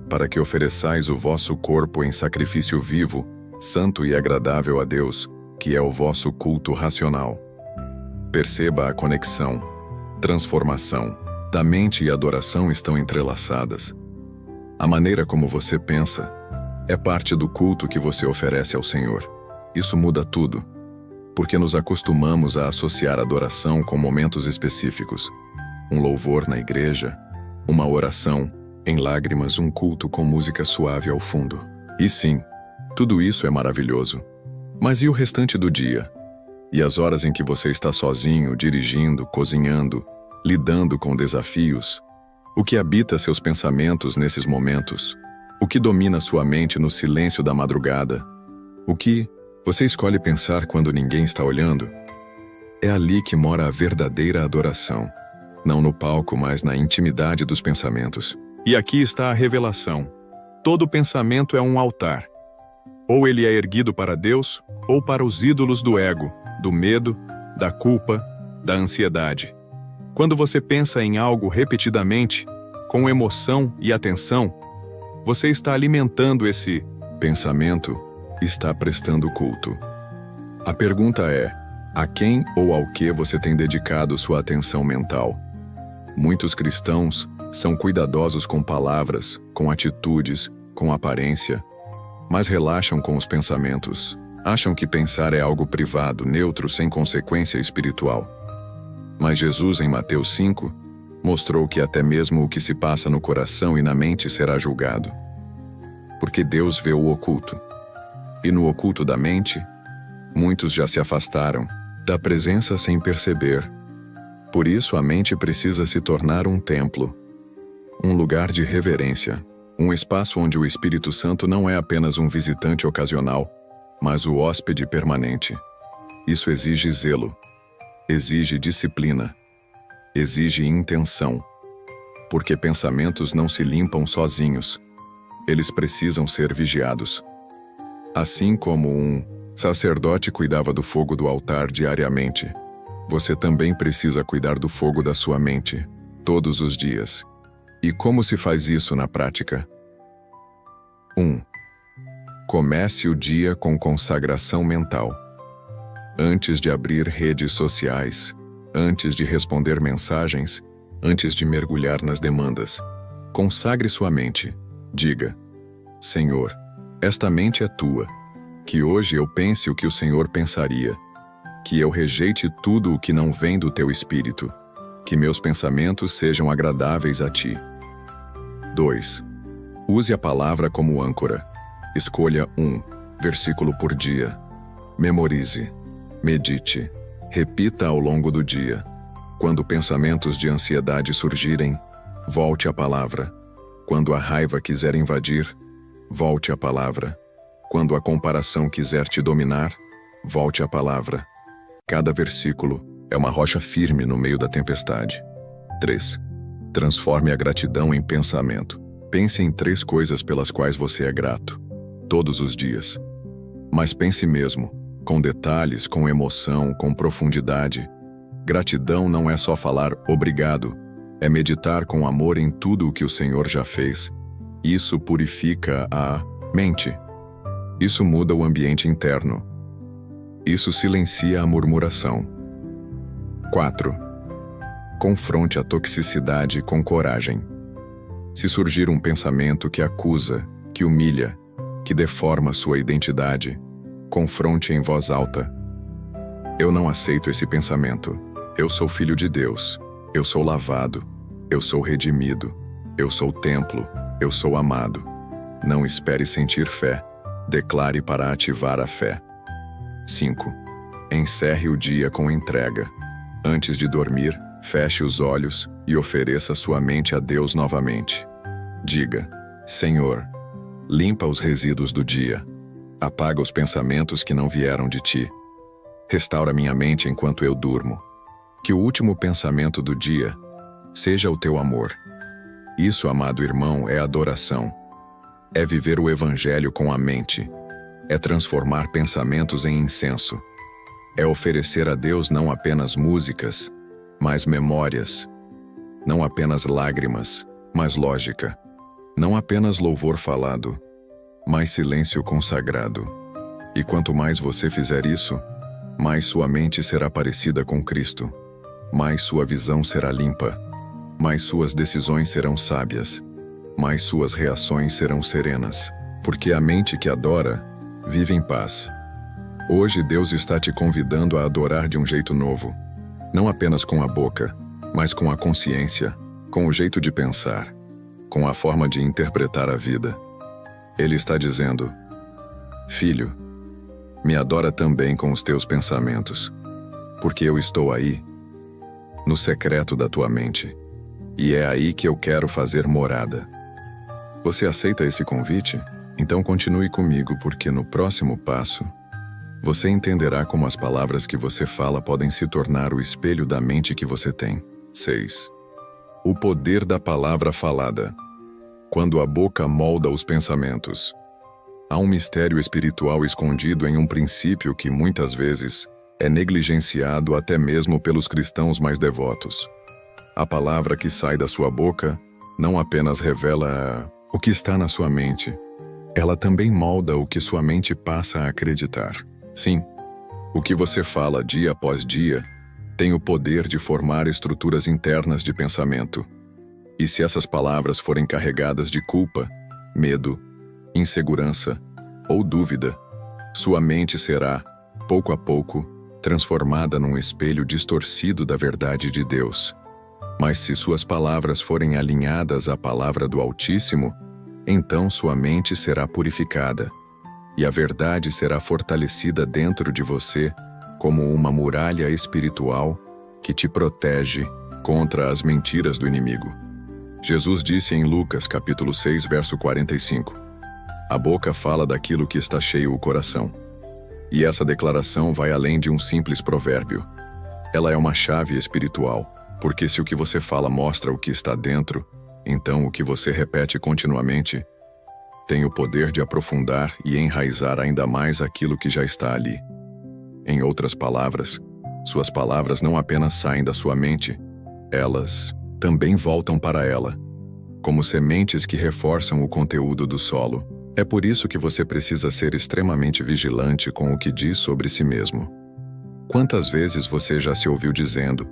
Para que ofereçais o vosso corpo em sacrifício vivo, santo e agradável a Deus, que é o vosso culto racional. Perceba a conexão, transformação, da mente e adoração estão entrelaçadas. A maneira como você pensa é parte do culto que você oferece ao Senhor. Isso muda tudo, porque nos acostumamos a associar adoração com momentos específicos. Um louvor na igreja, uma oração, em lágrimas, um culto com música suave ao fundo. E sim, tudo isso é maravilhoso. Mas e o restante do dia? E as horas em que você está sozinho, dirigindo, cozinhando, lidando com desafios? O que habita seus pensamentos nesses momentos? O que domina sua mente no silêncio da madrugada? O que você escolhe pensar quando ninguém está olhando? É ali que mora a verdadeira adoração. Não no palco, mas na intimidade dos pensamentos. E aqui está a revelação. Todo pensamento é um altar. Ou ele é erguido para Deus, ou para os ídolos do ego, do medo, da culpa, da ansiedade. Quando você pensa em algo repetidamente, com emoção e atenção, você está alimentando esse pensamento, está prestando culto. A pergunta é: a quem ou ao que você tem dedicado sua atenção mental? Muitos cristãos são cuidadosos com palavras, com atitudes, com aparência, mas relaxam com os pensamentos. Acham que pensar é algo privado, neutro, sem consequência espiritual. Mas Jesus, em Mateus 5, mostrou que até mesmo o que se passa no coração e na mente será julgado. Porque Deus vê o oculto. E no oculto da mente, muitos já se afastaram da presença sem perceber. Por isso a mente precisa se tornar um templo, um lugar de reverência, um espaço onde o Espírito Santo não é apenas um visitante ocasional, mas o hóspede permanente. Isso exige zelo, exige disciplina, exige intenção, porque pensamentos não se limpam sozinhos, eles precisam ser vigiados. Assim como um sacerdote cuidava do fogo do altar diariamente, você também precisa cuidar do fogo da sua mente, todos os dias. E como se faz isso na prática? 1. Comece o dia com consagração mental. Antes de abrir redes sociais, antes de responder mensagens, antes de mergulhar nas demandas, consagre sua mente. Diga: Senhor, esta mente é tua. Que hoje eu pense o que o Senhor pensaria. Que eu rejeite tudo o que não vem do teu Espírito. Que meus pensamentos sejam agradáveis a ti. 2. Use a palavra como âncora. Escolha um versículo por dia. Memorize. Medite. Repita ao longo do dia. Quando pensamentos de ansiedade surgirem, volte à palavra. Quando a raiva quiser invadir, volte à palavra. Quando a comparação quiser te dominar, volte à palavra. Cada versículo é uma rocha firme no meio da tempestade. 3. Transforme a gratidão em pensamento. Pense em 3 coisas pelas quais você é grato, todos os dias. Mas pense mesmo, com detalhes, com emoção, com profundidade. Gratidão não é só falar obrigado, é meditar com amor em tudo o que o Senhor já fez. Isso purifica a mente. Isso muda o ambiente interno. Isso silencia a murmuração. 4. Confronte a toxicidade com coragem. Se surgir um pensamento que acusa, que humilha, que deforma sua identidade, confronte em voz alta. Eu não aceito esse pensamento. Eu sou filho de Deus. Eu sou lavado. Eu sou redimido. Eu sou templo. Eu sou amado. Não espere sentir fé. Declare para ativar a fé. 5. Encerre o dia com entrega. Antes de dormir, feche os olhos e ofereça sua mente a Deus novamente. Diga: Senhor, limpa os resíduos do dia. Apaga os pensamentos que não vieram de ti. Restaura minha mente enquanto eu durmo. Que o último pensamento do dia seja o teu amor. Isso, amado irmão, é adoração. É viver o Evangelho com a mente. É transformar pensamentos em incenso. É oferecer a Deus não apenas músicas, mas memórias. Não apenas lágrimas, mas lógica. Não apenas louvor falado, mas silêncio consagrado. E quanto mais você fizer isso, mais sua mente será parecida com Cristo. Mais sua visão será limpa. Mais suas decisões serão sábias. Mais suas reações serão serenas. Porque a mente que adora, vive em paz. Hoje Deus está te convidando a adorar de um jeito novo. Não apenas com a boca, mas com a consciência, com o jeito de pensar, com a forma de interpretar a vida. Ele está dizendo: Filho, me adora também com os teus pensamentos, porque eu estou aí, no secreto da tua mente, e é aí que eu quero fazer morada. Você aceita esse convite? Então continue comigo, porque no próximo passo, você entenderá como as palavras que você fala podem se tornar o espelho da mente que você tem. 6. O poder da palavra falada. Quando a boca molda os pensamentos. Há um mistério espiritual escondido em um princípio que muitas vezes é negligenciado até mesmo pelos cristãos mais devotos. A palavra que sai da sua boca não apenas revela o que está na sua mente, ela também molda o que sua mente passa a acreditar. Sim, o que você fala dia após dia tem o poder de formar estruturas internas de pensamento. E se essas palavras forem carregadas de culpa, medo, insegurança ou dúvida, sua mente será, pouco a pouco, transformada num espelho distorcido da verdade de Deus. Mas se suas palavras forem alinhadas à palavra do Altíssimo, então sua mente será purificada, e a verdade será fortalecida dentro de você como uma muralha espiritual que te protege contra as mentiras do inimigo. Jesus disse em Lucas capítulo 6, verso 45, a boca fala daquilo que está cheio o coração. E essa declaração vai além de um simples provérbio. Ela é uma chave espiritual, porque se o que você fala mostra o que está dentro, então o que você repete continuamente tem o poder de aprofundar e enraizar ainda mais aquilo que já está ali. Em outras palavras, suas palavras não apenas saem da sua mente, elas também voltam para ela, como sementes que reforçam o conteúdo do solo. É por isso que você precisa ser extremamente vigilante com o que diz sobre si mesmo. Quantas vezes você já se ouviu dizendo,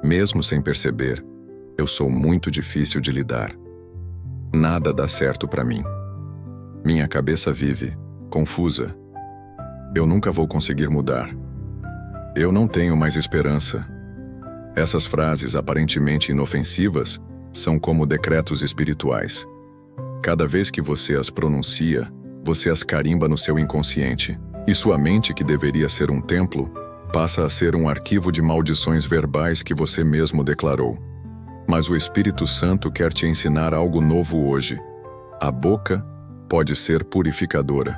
mesmo sem perceber, eu sou muito difícil de lidar. Nada dá certo para mim. Minha cabeça vive confusa. Eu nunca vou conseguir mudar. Eu não tenho mais esperança. Essas frases aparentemente inofensivas são como decretos espirituais. Cada vez que você as pronuncia, você as carimba no seu inconsciente. E sua mente, que deveria ser um templo, passa a ser um arquivo de maldições verbais que você mesmo declarou. Mas o Espírito Santo quer te ensinar algo novo hoje. A boca pode ser purificadora.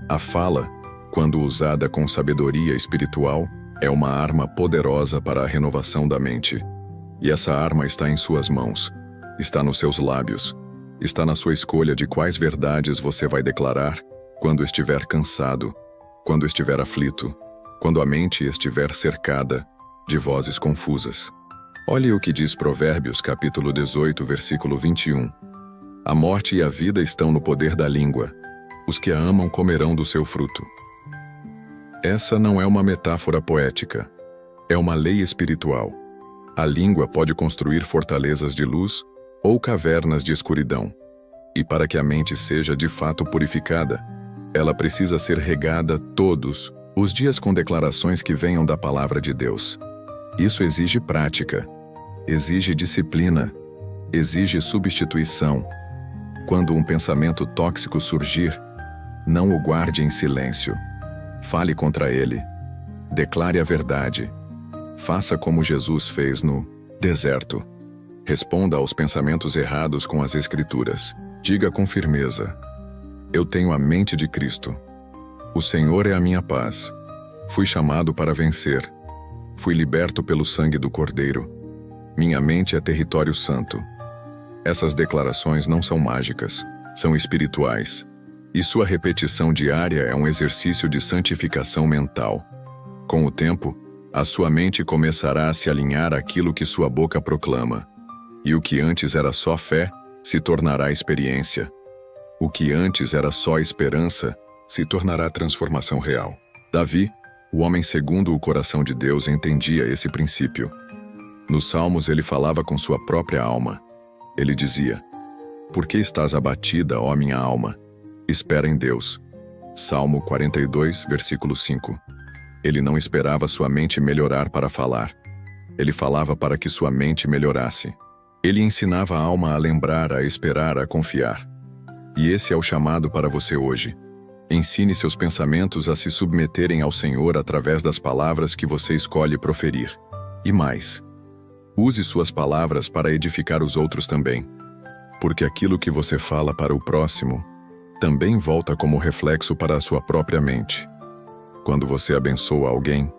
A fala, quando usada com sabedoria espiritual, é uma arma poderosa para a renovação da mente. E essa arma está em suas mãos, está nos seus lábios, está na sua escolha de quais verdades você vai declarar quando estiver cansado, quando estiver aflito, quando a mente estiver cercada de vozes confusas. Olhe o que diz Provérbios capítulo 18, versículo 21. A morte e a vida estão no poder da língua. Os que a amam comerão do seu fruto. Essa não é uma metáfora poética. É uma lei espiritual. A língua pode construir fortalezas de luz ou cavernas de escuridão. E para que a mente seja de fato purificada, ela precisa ser regada todos os dias com declarações que venham da palavra de Deus. Isso exige prática, exige disciplina, exige substituição. Quando um pensamento tóxico surgir, não o guarde em silêncio. Fale contra ele. Declare a verdade. Faça como Jesus fez no deserto. Responda aos pensamentos errados com as Escrituras. Diga com firmeza: eu tenho a mente de Cristo. O Senhor é a minha paz. Fui chamado para vencer. Fui liberto pelo sangue do Cordeiro. Minha mente é território santo. Essas declarações não são mágicas, são espirituais. E sua repetição diária é um exercício de santificação mental. Com o tempo, a sua mente começará a se alinhar àquilo que sua boca proclama. E o que antes era só fé, se tornará experiência. O que antes era só esperança, se tornará transformação real. Davi, o homem segundo o coração de Deus, entendia esse princípio. Nos Salmos ele falava com sua própria alma. Ele dizia: por que estás abatida, ó minha alma? Espera em Deus. Salmo 42, versículo 5. Ele não esperava sua mente melhorar para falar. Ele falava para que sua mente melhorasse. Ele ensinava a alma a lembrar, a esperar, a confiar. E esse é o chamado para você hoje. Ensine seus pensamentos a se submeterem ao Senhor através das palavras que você escolhe proferir. E mais, use suas palavras para edificar os outros também. Porque aquilo que você fala para o próximo também volta como reflexo para a sua própria mente. Quando você abençoa alguém,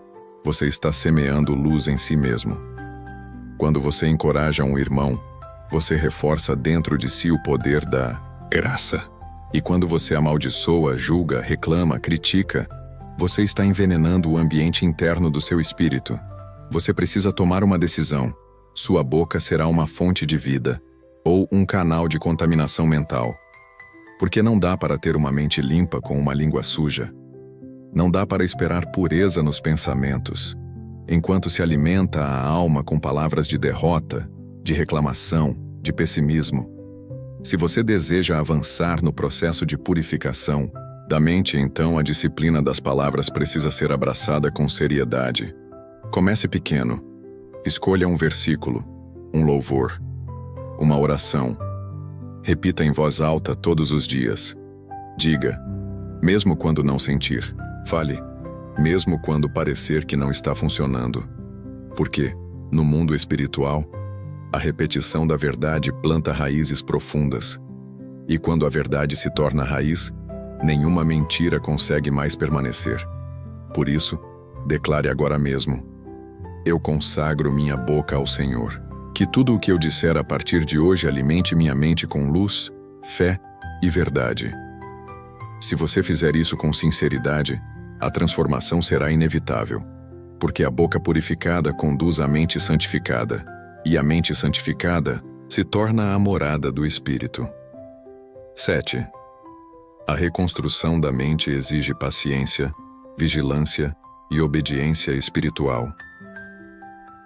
você está semeando luz em si mesmo. Quando você encoraja um irmão, você reforça dentro de si o poder da graça. E quando você amaldiçoa, julga, reclama, critica, você está envenenando o ambiente interno do seu espírito. Você precisa tomar uma decisão. Sua boca será uma fonte de vida, ou um canal de contaminação mental. Porque não dá para ter uma mente limpa com uma língua suja. Não dá para esperar pureza nos pensamentos, enquanto se alimenta a alma com palavras de derrota, de reclamação, de pessimismo. Se você deseja avançar no processo de purificação da mente, então a disciplina das palavras precisa ser abraçada com seriedade. Comece pequeno. Escolha um versículo, um louvor, uma oração. Repita em voz alta todos os dias. Diga, mesmo quando não sentir. Fale, mesmo quando parecer que não está funcionando. Porque, no mundo espiritual, a repetição da verdade planta raízes profundas. E quando a verdade se torna raiz, nenhuma mentira consegue mais permanecer. Por isso, declare agora mesmo: eu consagro minha boca ao Senhor. Que tudo o que eu disser a partir de hoje alimente minha mente com luz, fé e verdade. Se você fizer isso com sinceridade, a transformação será inevitável. Porque a boca purificada conduz à mente santificada, e a mente santificada se torna a morada do Espírito. 7. A reconstrução da mente exige paciência, vigilância e obediência espiritual.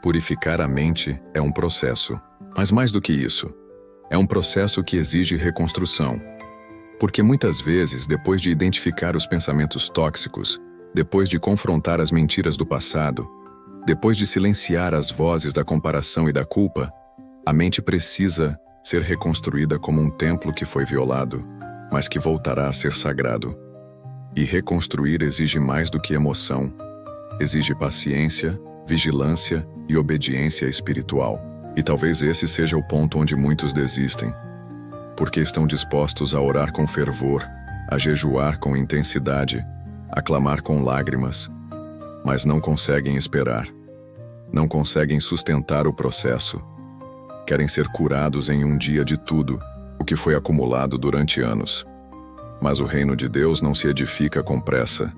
Purificar a mente é um processo, mas mais do que isso, é um processo que exige reconstrução. Porque muitas vezes, depois de identificar os pensamentos tóxicos, depois de confrontar as mentiras do passado, depois de silenciar as vozes da comparação e da culpa, a mente precisa ser reconstruída como um templo que foi violado, mas que voltará a ser sagrado. E reconstruir exige mais do que emoção, exige paciência, vigilância e obediência espiritual. E talvez esse seja o ponto onde muitos desistem, porque estão dispostos a orar com fervor, a jejuar com intensidade, a clamar com lágrimas, mas não conseguem esperar, não conseguem sustentar o processo. Querem ser curados em um dia de tudo o que foi acumulado durante anos. Mas o reino de Deus não se edifica com pressa,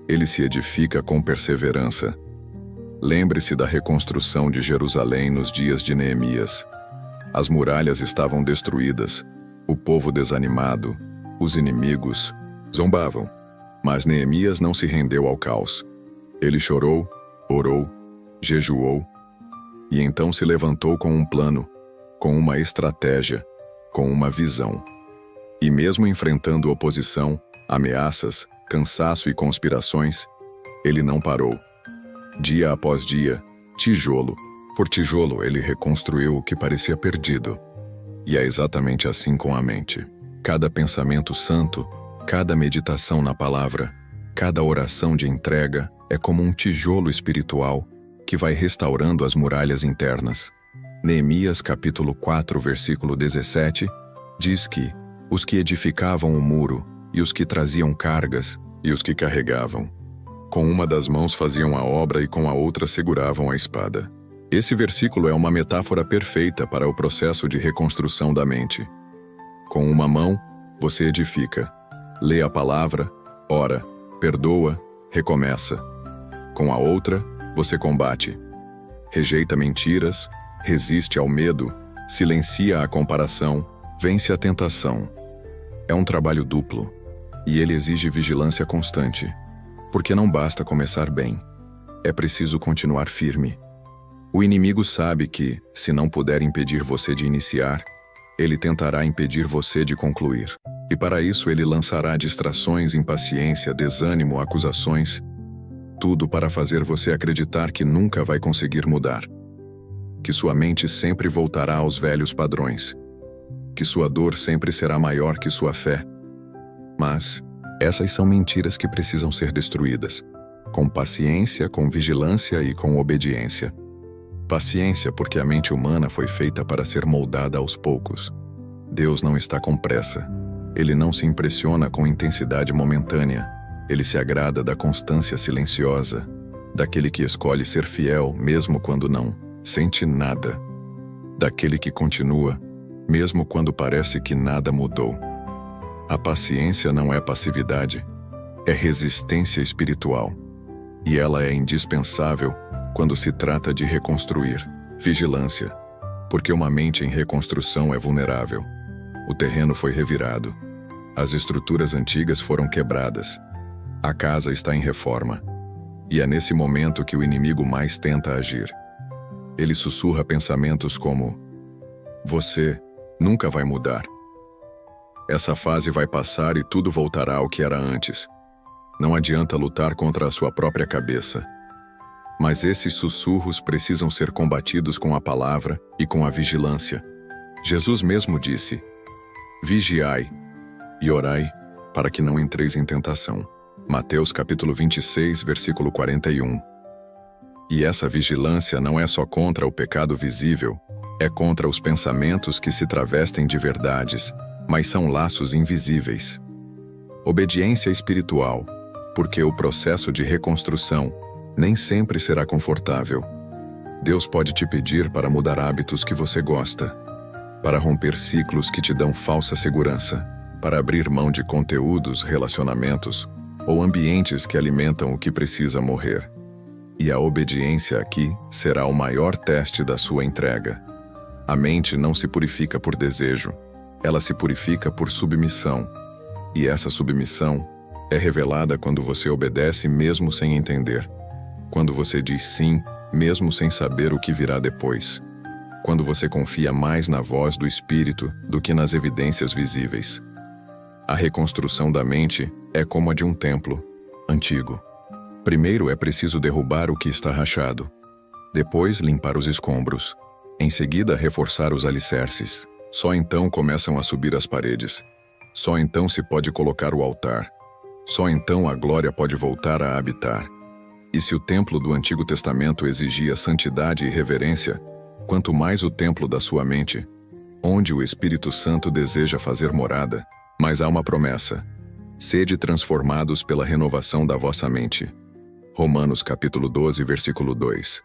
ele se edifica com perseverança. Lembre-se da reconstrução de Jerusalém nos dias de Neemias. As muralhas estavam destruídas, o povo desanimado, os inimigos zombavam. Mas Neemias não se rendeu ao caos. Ele chorou, orou, jejuou, e então se levantou com um plano, com uma estratégia, com uma visão. E mesmo enfrentando oposição, ameaças, cansaço e conspirações, ele não parou. Dia após dia, tijolo por tijolo, ele reconstruiu o que parecia perdido. E é exatamente assim com a mente. Cada pensamento santo, cada meditação na palavra, cada oração de entrega é como um tijolo espiritual que vai restaurando as muralhas internas. Neemias capítulo 4, versículo 17, diz que os que edificavam o muro, e os que traziam cargas, e os que carregavam, com uma das mãos faziam a obra e com a outra seguravam a espada. Esse versículo é uma metáfora perfeita para o processo de reconstrução da mente. Com uma mão, você edifica, lê a palavra, ora, perdoa, recomeça. Com a outra, você combate, rejeita mentiras, resiste ao medo, silencia a comparação, vence a tentação. É um trabalho duplo, e ele exige vigilância constante, porque não basta começar bem, é preciso continuar firme. O inimigo sabe que, se não puder impedir você de iniciar, ele tentará impedir você de concluir. E para isso ele lançará distrações, impaciência, desânimo, acusações, tudo para fazer você acreditar que nunca vai conseguir mudar, que sua mente sempre voltará aos velhos padrões, que sua dor sempre será maior que sua fé. Mas essas são mentiras que precisam ser destruídas, com paciência, com vigilância e com obediência. Paciência, porque a mente humana foi feita para ser moldada aos poucos. Deus não está com pressa. Ele não se impressiona com intensidade momentânea. Ele se agrada da constância silenciosa, daquele que escolhe ser fiel mesmo quando não sente nada, daquele que continua mesmo quando parece que nada mudou. A paciência não é passividade, é resistência espiritual. E ela é indispensável quando se trata de reconstruir. Vigilância, porque uma mente em reconstrução é vulnerável. O terreno foi revirado. As estruturas antigas foram quebradas. A casa está em reforma. E é nesse momento que o inimigo mais tenta agir. Ele sussurra pensamentos como: você nunca vai mudar. Essa fase vai passar e tudo voltará ao que era antes. Não adianta lutar contra a sua própria cabeça. Mas esses sussurros precisam ser combatidos com a palavra e com a vigilância. Jesus mesmo disse: vigiai e orai para que não entreis em tentação. Mateus capítulo 26, versículo 41. E essa vigilância não é só contra o pecado visível, é contra os pensamentos que se travestem de verdades, mas são laços invisíveis. Obediência espiritual, porque o processo de reconstrução nem sempre será confortável. Deus pode te pedir para mudar hábitos que você gosta, para romper ciclos que te dão falsa segurança, para abrir mão de conteúdos, relacionamentos ou ambientes que alimentam o que precisa morrer. E a obediência aqui será o maior teste da sua entrega. A mente não se purifica por desejo, ela se purifica por submissão. E essa submissão é revelada quando você obedece mesmo sem entender. Quando você diz sim, mesmo sem saber o que virá depois. Quando você confia mais na voz do Espírito do que nas evidências visíveis. A reconstrução da mente é como a de um templo antigo. Primeiro é preciso derrubar o que está rachado. Depois, limpar os escombros. Em seguida, reforçar os alicerces. Só então começam a subir as paredes. Só então se pode colocar o altar. Só então a glória pode voltar a habitar. E se o templo do Antigo Testamento exigia santidade e reverência, quanto mais o templo da sua mente, onde o Espírito Santo deseja fazer morada, mas há uma promessa: sede transformados pela renovação da vossa mente. Romanos capítulo 12, versículo 2.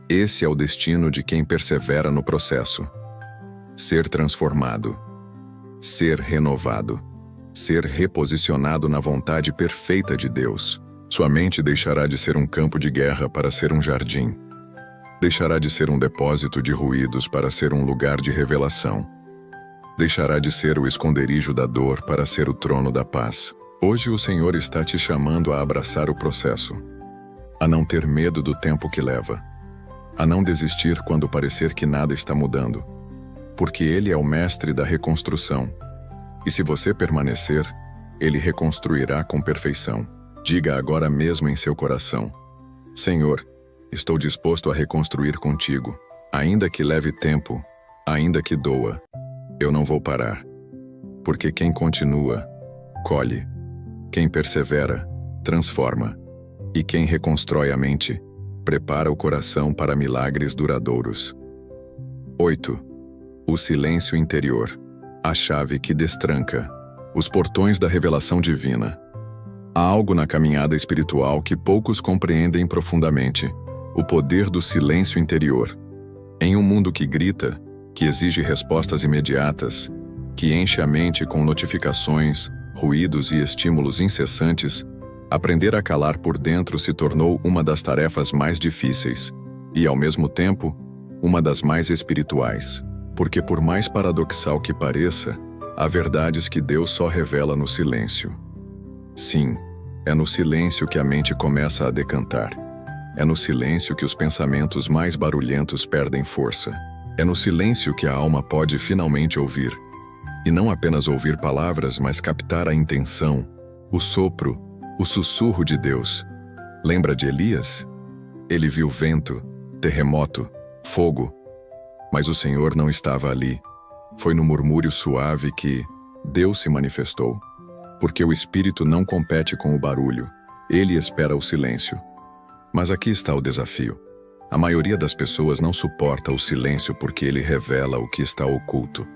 Esse é o destino de quem persevera no processo. Ser transformado, ser renovado, ser reposicionado na vontade perfeita de Deus. Sua mente deixará de ser um campo de guerra para ser um jardim. Deixará de ser um depósito de ruídos para ser um lugar de revelação. Deixará de ser o esconderijo da dor para ser o trono da paz. Hoje o Senhor está te chamando a abraçar o processo, a não ter medo do tempo que leva, a não desistir quando parecer que nada está mudando, porque Ele é o mestre da reconstrução. E se você permanecer, Ele reconstruirá com perfeição. Diga agora mesmo em seu coração: Senhor, estou disposto a reconstruir contigo. Ainda que leve tempo, ainda que doa, eu não vou parar. Porque quem continua, colhe. Quem persevera, transforma. E quem reconstrói a mente, prepara o coração para milagres duradouros. 8. O silêncio interior, a chave que destranca os portões da revelação divina. Há algo na caminhada espiritual que poucos compreendem profundamente: o poder do silêncio interior. Em um mundo que grita, que exige respostas imediatas, que enche a mente com notificações, ruídos e estímulos incessantes, aprender a calar por dentro se tornou uma das tarefas mais difíceis e, ao mesmo tempo, uma das mais espirituais. Porque, por mais paradoxal que pareça, há verdades que Deus só revela no silêncio. Sim, é no silêncio que a mente começa a decantar. É no silêncio que os pensamentos mais barulhentos perdem força. É no silêncio que a alma pode finalmente ouvir. E não apenas ouvir palavras, mas captar a intenção, o sopro, o sussurro de Deus. Lembra de Elias? Ele viu vento, terremoto, fogo. Mas o Senhor não estava ali. Foi no murmúrio suave que Deus se manifestou. Porque o Espírito não compete com o barulho. Ele espera o silêncio. Mas aqui está o desafio. A maioria das pessoas não suporta o silêncio porque ele revela o que está oculto.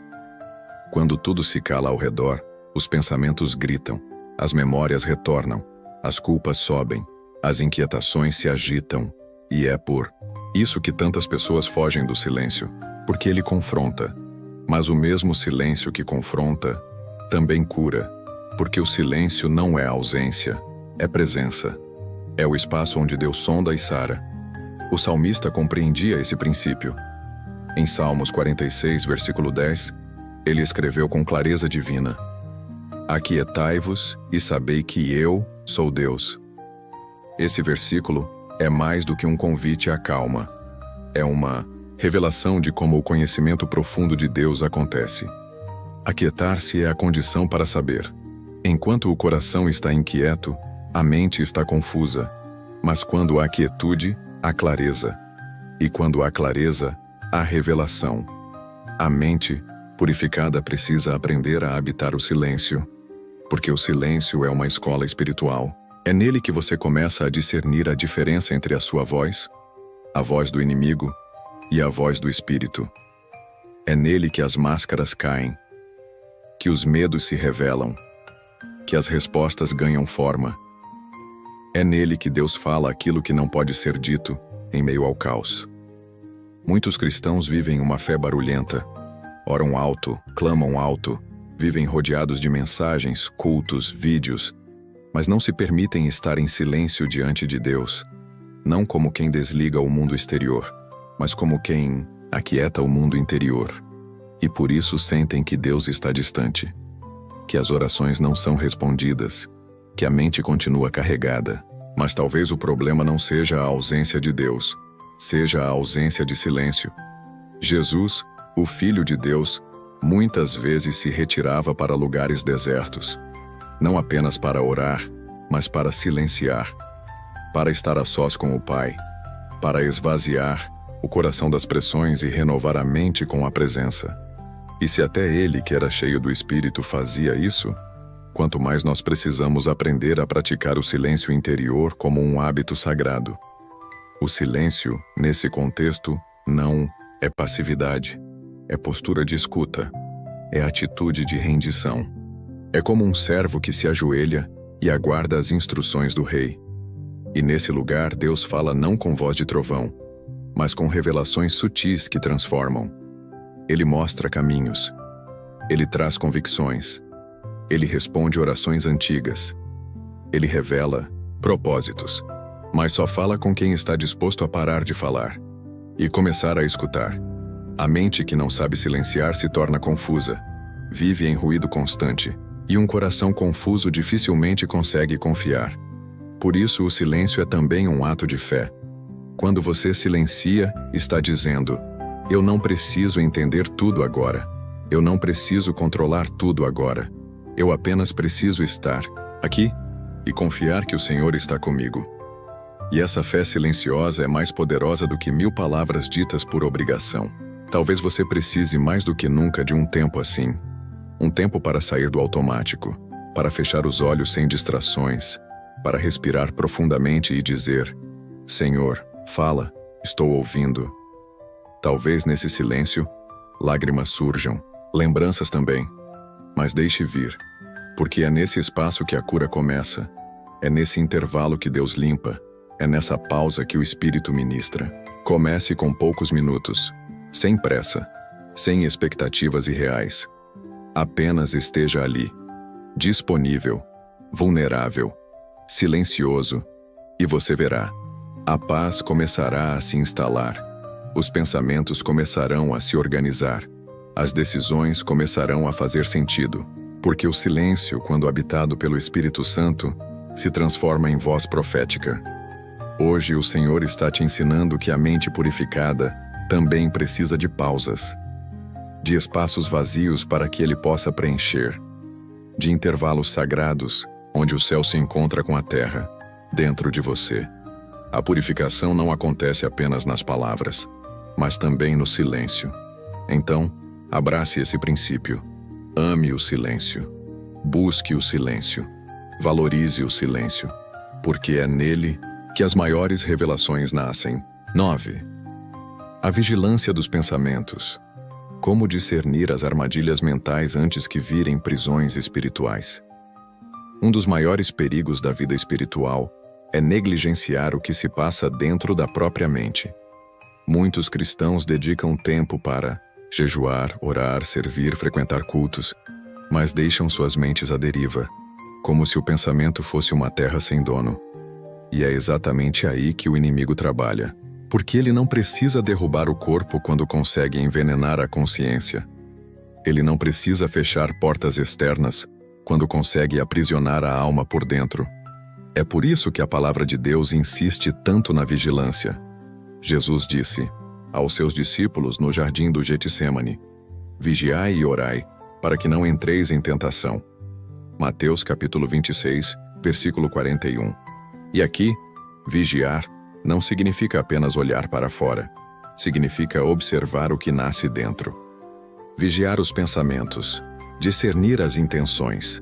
Quando tudo se cala ao redor, os pensamentos gritam, as memórias retornam, as culpas sobem, as inquietações se agitam, e é por isso que tantas pessoas fogem do silêncio, porque ele confronta. Mas o mesmo silêncio que confronta também cura, porque o silêncio não é ausência, é presença. É o espaço onde Deus sonda e sara. O salmista compreendia esse princípio. Em Salmos 46, versículo 10, ele escreveu com clareza divina: Aquietai-vos e sabei que eu sou Deus. Esse versículo é mais do que um convite à calma. É uma revelação de como o conhecimento profundo de Deus acontece. Aquietar-se é a condição para saber. Enquanto o coração está inquieto, a mente está confusa. Mas quando há quietude, há clareza. E quando há clareza, há revelação. A mente purificada precisa aprender a habitar o silêncio, porque o silêncio é uma escola espiritual. É nele que você começa a discernir a diferença entre a sua voz, a voz do inimigo, e a voz do Espírito. É nele que as máscaras caem, que os medos se revelam, que as respostas ganham forma. É nele que Deus fala aquilo que não pode ser dito em meio ao caos. Muitos cristãos vivem uma fé barulhenta, oram alto, clamam alto, vivem rodeados de mensagens, cultos, vídeos, mas não se permitem estar em silêncio diante de Deus, não como quem desliga o mundo exterior, mas como quem aquieta o mundo interior. E por isso sentem que Deus está distante, que as orações não são respondidas, que a mente continua carregada. Mas talvez o problema não seja a ausência de Deus, seja a ausência de silêncio. Jesus, o Filho de Deus, muitas vezes se retirava para lugares desertos, não apenas para orar, mas para silenciar, para estar a sós com o Pai, para esvaziar o coração das pressões e renovar a mente com a presença. E se até ele, que era cheio do Espírito, fazia isso, quanto mais nós precisamos aprender a praticar o silêncio interior como um hábito sagrado. O silêncio, nesse contexto, não é passividade, é postura de escuta, é atitude de rendição. É como um servo que se ajoelha e aguarda as instruções do rei. E nesse lugar Deus fala não com voz de trovão, mas com revelações sutis que transformam. Ele mostra caminhos. Ele traz convicções. Ele responde orações antigas. Ele revela propósitos. Mas só fala com quem está disposto a parar de falar e começar a escutar. A mente que não sabe silenciar se torna confusa, vive em ruído constante, e um coração confuso dificilmente consegue confiar. Por isso, o silêncio é também um ato de fé. Quando você silencia, está dizendo: eu não preciso entender tudo agora. Eu não preciso controlar tudo agora. Eu apenas preciso estar aqui e confiar que o Senhor está comigo. E essa fé silenciosa é mais poderosa do que 1000 palavras ditas por obrigação. Talvez você precise mais do que nunca de um tempo assim. Um tempo para sair do automático, para fechar os olhos sem distrações, para respirar profundamente e dizer: Senhor, fala, estou ouvindo. Talvez nesse silêncio, lágrimas surjam, lembranças também. Mas deixe vir, porque é nesse espaço que a cura começa. É nesse intervalo que Deus limpa. É nessa pausa que o Espírito ministra. Comece com poucos minutos, sem pressa, sem expectativas irreais. Apenas esteja ali, disponível, vulnerável, silencioso, e você verá. A paz começará a se instalar. Os pensamentos começarão a se organizar. As decisões começarão a fazer sentido. Porque o silêncio, quando habitado pelo Espírito Santo, se transforma em voz profética. Hoje o Senhor está te ensinando que a mente purificada também precisa de pausas, de espaços vazios para que Ele possa preencher, de intervalos sagrados onde o céu se encontra com a terra, dentro de você. A purificação não acontece apenas nas palavras, mas também no silêncio. Então, abrace esse princípio. Ame o silêncio. Busque o silêncio. Valorize o silêncio, porque é nele que as maiores revelações nascem. 9. A vigilância dos pensamentos. Como discernir as armadilhas mentais antes que virem prisões espirituais? Um dos maiores perigos da vida espiritual é negligenciar o que se passa dentro da própria mente. Muitos cristãos dedicam tempo para jejuar, orar, servir, frequentar cultos, mas deixam suas mentes à deriva, como se o pensamento fosse uma terra sem dono. E é exatamente aí que o inimigo trabalha, porque ele não precisa derrubar o corpo quando consegue envenenar a consciência. Ele não precisa fechar portas externas quando consegue aprisionar a alma por dentro. É por isso que a palavra de Deus insiste tanto na vigilância. Jesus disse aos seus discípulos no jardim do Getsêmani: vigiai e orai, para que não entreis em tentação. Mateus capítulo 26, versículo 41. E aqui, vigiar não significa apenas olhar para fora. Significa observar o que nasce dentro. Vigiar os pensamentos, discernir as intenções,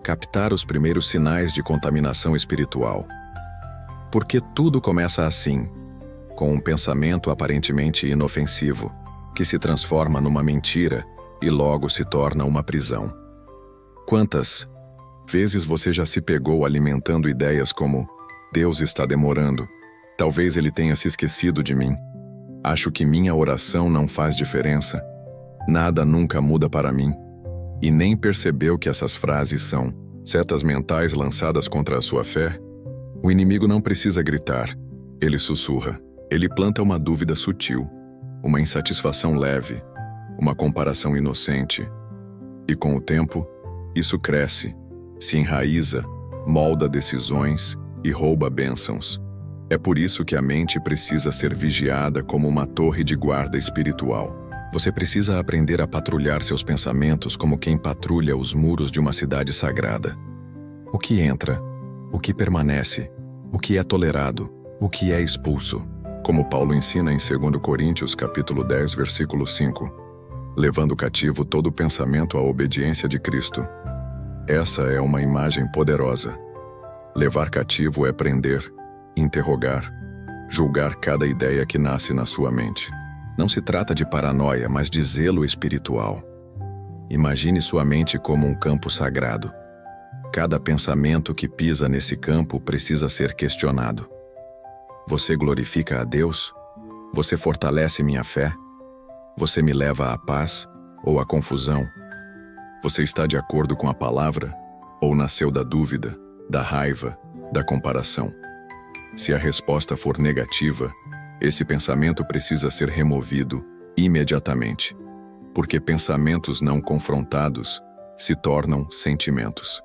captar os primeiros sinais de contaminação espiritual. Porque tudo começa assim, com um pensamento aparentemente inofensivo, que se transforma numa mentira e logo se torna uma prisão. Quantas vezes você já se pegou alimentando ideias como: Deus está demorando, talvez Ele tenha se esquecido de mim, acho que minha oração não faz diferença, nada nunca muda para mim, e nem percebeu que essas frases são setas mentais lançadas contra a sua fé? O inimigo não precisa gritar, ele sussurra, ele planta uma dúvida sutil, uma insatisfação leve, uma comparação inocente. E com o tempo, isso cresce, se enraiza, molda decisões e rouba bênçãos. É por isso que a mente precisa ser vigiada como uma torre de guarda espiritual. Você precisa aprender a patrulhar seus pensamentos como quem patrulha os muros de uma cidade sagrada. O que entra, o que permanece, o que é tolerado, o que é expulso. Como Paulo ensina em 2 Coríntios capítulo 10, versículo 5, levando cativo todo pensamento à obediência de Cristo. Essa é uma imagem poderosa. Levar cativo é prender, interrogar, julgar cada ideia que nasce na sua mente. Não se trata de paranoia, mas de zelo espiritual. Imagine sua mente como um campo sagrado. Cada pensamento que pisa nesse campo precisa ser questionado. Você glorifica a Deus? Você fortalece minha fé? Você me leva à paz ou à confusão? Você está de acordo com a palavra? Ou nasceu da dúvida, da raiva, da comparação. Se a resposta for negativa, esse pensamento precisa ser removido imediatamente, porque pensamentos não confrontados se tornam sentimentos.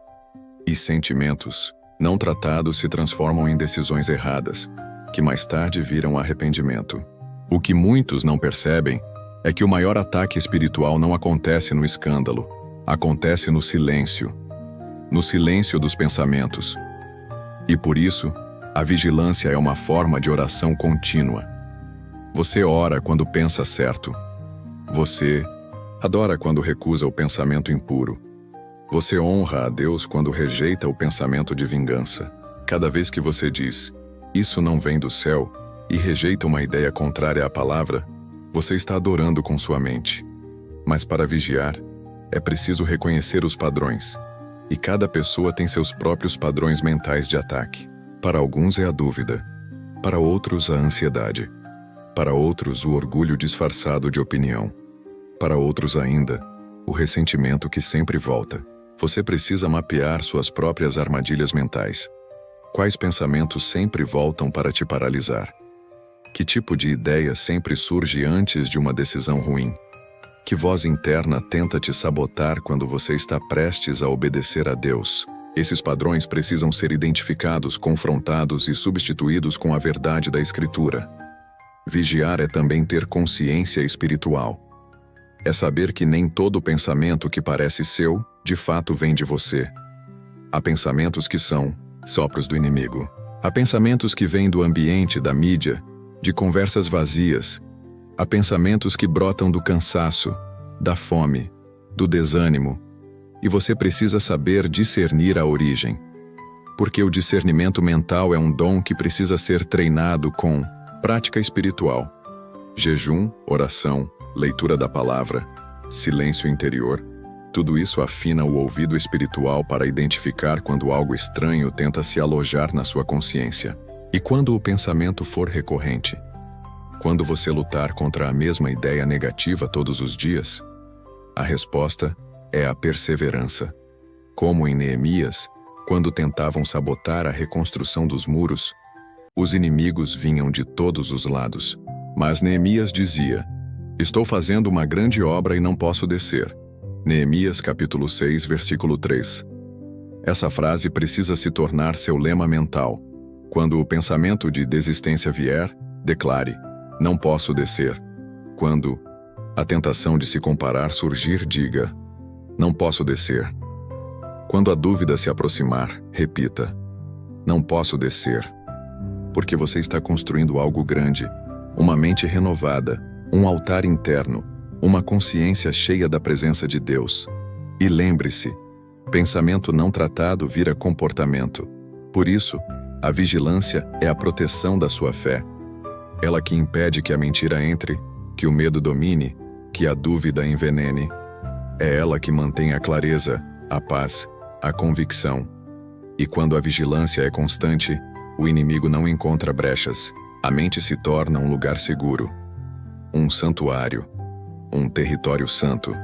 E sentimentos não tratados se transformam em decisões erradas, que mais tarde viram arrependimento. O que muitos não percebem é que o maior ataque espiritual não acontece no escândalo, acontece no silêncio dos pensamentos. E por isso, a vigilância é uma forma de oração contínua. Você ora quando pensa certo. Você adora quando recusa o pensamento impuro. Você honra a Deus quando rejeita o pensamento de vingança. Cada vez que você diz, "Isso não vem do céu", e rejeita uma ideia contrária à palavra, você está adorando com sua mente. Mas para vigiar, é preciso reconhecer os padrões. E cada pessoa tem seus próprios padrões mentais de ataque. Para alguns é a dúvida, para outros a ansiedade, para outros o orgulho disfarçado de opinião, para outros ainda, o ressentimento que sempre volta. Você precisa mapear suas próprias armadilhas mentais. Quais pensamentos sempre voltam para te paralisar? Que tipo de ideia sempre surge antes de uma decisão ruim? Que voz interna tenta te sabotar quando você está prestes a obedecer a Deus? Esses padrões precisam ser identificados, confrontados e substituídos com a verdade da Escritura. Vigiar é também ter consciência espiritual. É saber que nem todo pensamento que parece seu, de fato vem de você. Há pensamentos que são sopros do inimigo. Há pensamentos que vêm do ambiente, da mídia, de conversas vazias. Há pensamentos que brotam do cansaço, da fome, do desânimo. E você precisa saber discernir a origem. Porque o discernimento mental é um dom que precisa ser treinado com prática espiritual. Jejum, oração, leitura da palavra, silêncio interior. Tudo isso afina o ouvido espiritual para identificar quando algo estranho tenta se alojar na sua consciência. E quando o pensamento for recorrente? Quando você lutar contra a mesma ideia negativa todos os dias? A resposta é a perseverança. Como em Neemias, quando tentavam sabotar a reconstrução dos muros, os inimigos vinham de todos os lados. Mas Neemias dizia, "Estou fazendo uma grande obra e não posso descer." Neemias capítulo 6, versículo 3. Essa frase precisa se tornar seu lema mental. Quando o pensamento de desistência vier, declare, "Não posso descer." Quando a tentação de se comparar surgir, diga, "Não posso descer." Quando a dúvida se aproximar, repita, "Não posso descer." Porque você está construindo algo grande, uma mente renovada, um altar interno, uma consciência cheia da presença de Deus. E lembre-se, pensamento não tratado vira comportamento. Por isso, a vigilância é a proteção da sua fé. Ela que impede que a mentira entre, que o medo domine, que a dúvida envenene. É ela que mantém a clareza, a paz, a convicção. E quando a vigilância é constante, o inimigo não encontra brechas. A mente se torna um lugar seguro, um santuário, um território santo.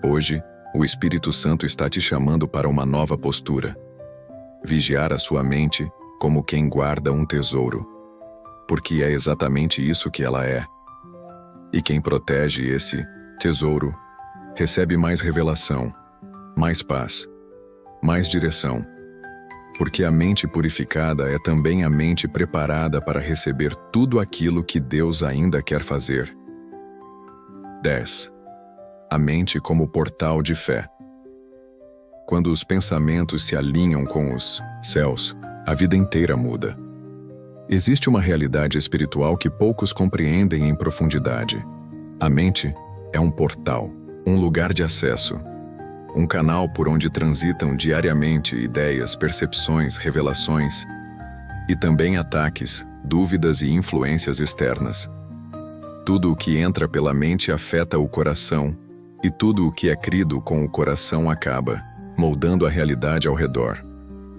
Hoje, o Espírito Santo está te chamando para uma nova postura. Vigiar a sua mente como quem guarda um tesouro. Porque é exatamente isso que ela é. E quem protege esse tesouro recebe mais revelação, mais paz, mais direção. Porque a mente purificada é também a mente preparada para receber tudo aquilo que Deus ainda quer fazer. 10. A mente como portal de fé. Quando os pensamentos se alinham com os céus, a vida inteira muda. Existe uma realidade espiritual que poucos compreendem em profundidade. A mente é um portal, um lugar de acesso, um canal por onde transitam diariamente ideias, percepções, revelações e também ataques, dúvidas e influências externas. Tudo o que entra pela mente afeta o coração, e tudo o que é crido com o coração acaba moldando a realidade ao redor.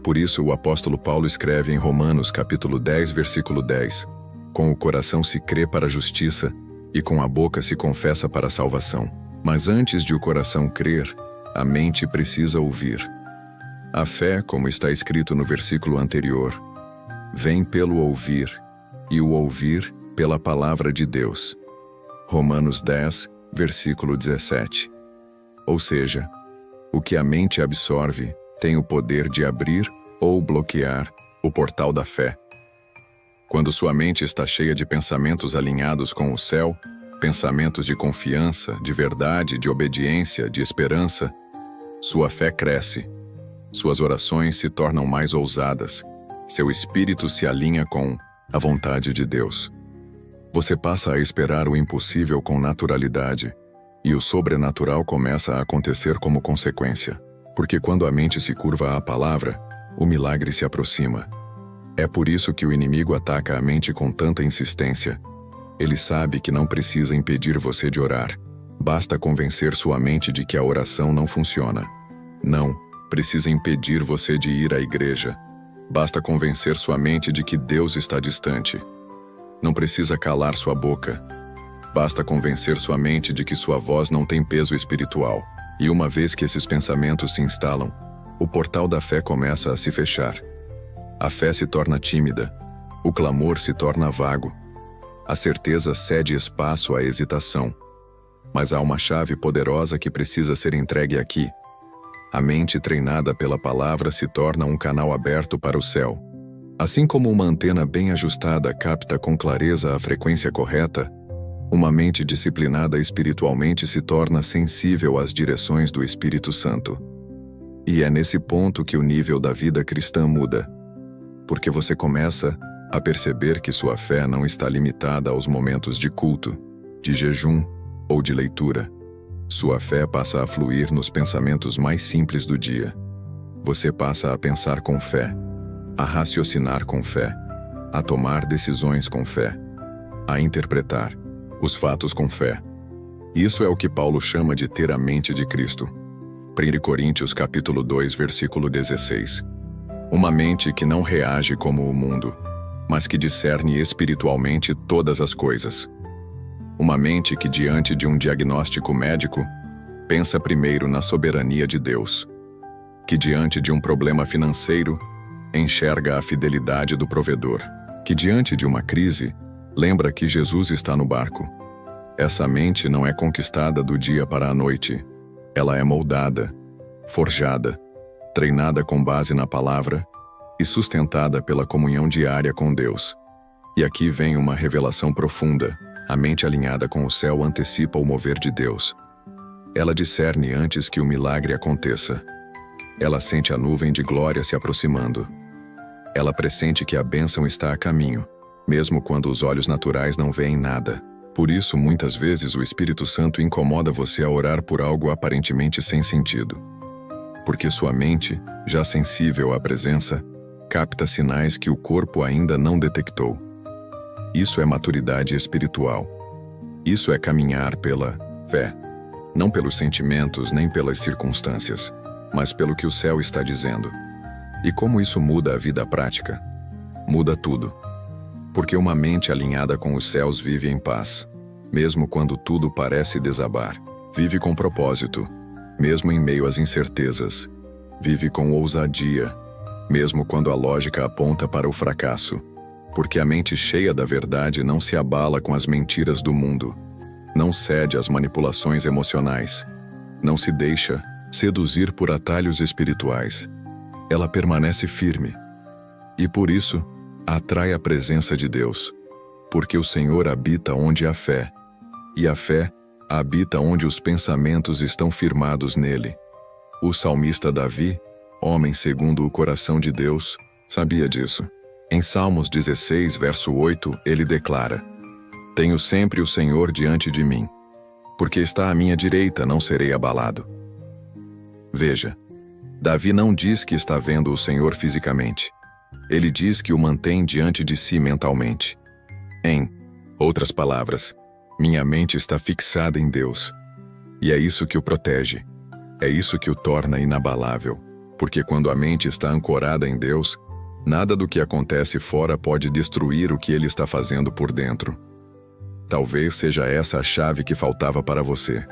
Por isso o apóstolo Paulo escreve em Romanos capítulo 10, versículo 10, "Com o coração se crê para a justiça, e com a boca se confessa para a salvação. Mas antes de o coração crer, a mente precisa ouvir." A fé, como está escrito no versículo anterior, vem pelo ouvir, e o ouvir pela palavra de Deus. Romanos 10, versículo 17. Ou seja, o que a mente absorve tem o poder de abrir ou bloquear o portal da fé. Quando sua mente está cheia de pensamentos alinhados com o céu, pensamentos de confiança, de verdade, de obediência, de esperança, sua fé cresce. Suas orações se tornam mais ousadas. Seu espírito se alinha com a vontade de Deus. Você passa a esperar o impossível com naturalidade, e o sobrenatural começa a acontecer como consequência. Porque quando a mente se curva à palavra, o milagre se aproxima. É por isso que o inimigo ataca a mente com tanta insistência. Ele sabe que não precisa impedir você de orar. Basta convencer sua mente de que a oração não funciona. Não precisa impedir você de ir à igreja. Basta convencer sua mente de que Deus está distante. Não precisa calar sua boca. Basta convencer sua mente de que sua voz não tem peso espiritual. E uma vez que esses pensamentos se instalam, o portal da fé começa a se fechar. A fé se torna tímida. O clamor se torna vago. A certeza cede espaço à hesitação. Mas há uma chave poderosa que precisa ser entregue aqui. A mente treinada pela palavra se torna um canal aberto para o céu. Assim como uma antena bem ajustada capta com clareza a frequência correta, uma mente disciplinada espiritualmente se torna sensível às direções do Espírito Santo. E é nesse ponto que o nível da vida cristã muda. Porque você começa a perceber que sua fé não está limitada aos momentos de culto, de jejum ou de leitura. Sua fé passa a fluir nos pensamentos mais simples do dia. Você passa a pensar com fé, a raciocinar com fé, a tomar decisões com fé, a interpretar os fatos com fé. Isso é o que Paulo chama de ter a mente de Cristo. 1 Coríntios capítulo 2, versículo 16. Uma mente que não reage como o mundo, mas que discerne espiritualmente todas as coisas. Uma mente que, diante de um diagnóstico médico, pensa primeiro na soberania de Deus. Que, diante de um problema financeiro, enxerga a fidelidade do provedor. Que, diante de uma crise, lembra que Jesus está no barco. Essa mente não é conquistada do dia para a noite. Ela é moldada, forjada, treinada com base na palavra e sustentada pela comunhão diária com Deus. E aqui vem uma revelação profunda. A mente alinhada com o céu antecipa o mover de Deus. Ela discerne antes que o milagre aconteça. Ela sente a nuvem de glória se aproximando. Ela pressente que a bênção está a caminho, mesmo quando os olhos naturais não veem nada. Por isso, muitas vezes o Espírito Santo incomoda você a orar por algo aparentemente sem sentido. Porque sua mente, já sensível à presença, capta sinais que o corpo ainda não detectou. Isso é maturidade espiritual. Isso é caminhar pela fé. Não pelos sentimentos nem pelas circunstâncias, mas pelo que o céu está dizendo. E como isso muda a vida prática? Muda tudo. Porque uma mente alinhada com os céus vive em paz, mesmo quando tudo parece desabar. Vive com propósito, mesmo em meio às incertezas. Vive com ousadia, mesmo quando a lógica aponta para o fracasso. Porque a mente cheia da verdade não se abala com as mentiras do mundo. Não cede às manipulações emocionais. Não se deixa seduzir por atalhos espirituais. Ela permanece firme. E por isso, atrai a presença de Deus. Porque o Senhor habita onde há fé. E a fé habita onde os pensamentos estão firmados nele. O salmista Davi, homem segundo o coração de Deus, sabia disso. Em Salmos 16, verso 8, ele declara: Tenho sempre o Senhor diante de mim. Porque está à minha direita, não serei abalado. Veja, Davi não diz que está vendo o Senhor fisicamente. Ele diz que o mantém diante de si mentalmente. Em outras palavras, minha mente está fixada em Deus. E é isso que o protege. É isso que o torna inabalável. Porque quando a mente está ancorada em Deus, nada do que acontece fora pode destruir o que ele está fazendo por dentro. Talvez seja essa a chave que faltava para você.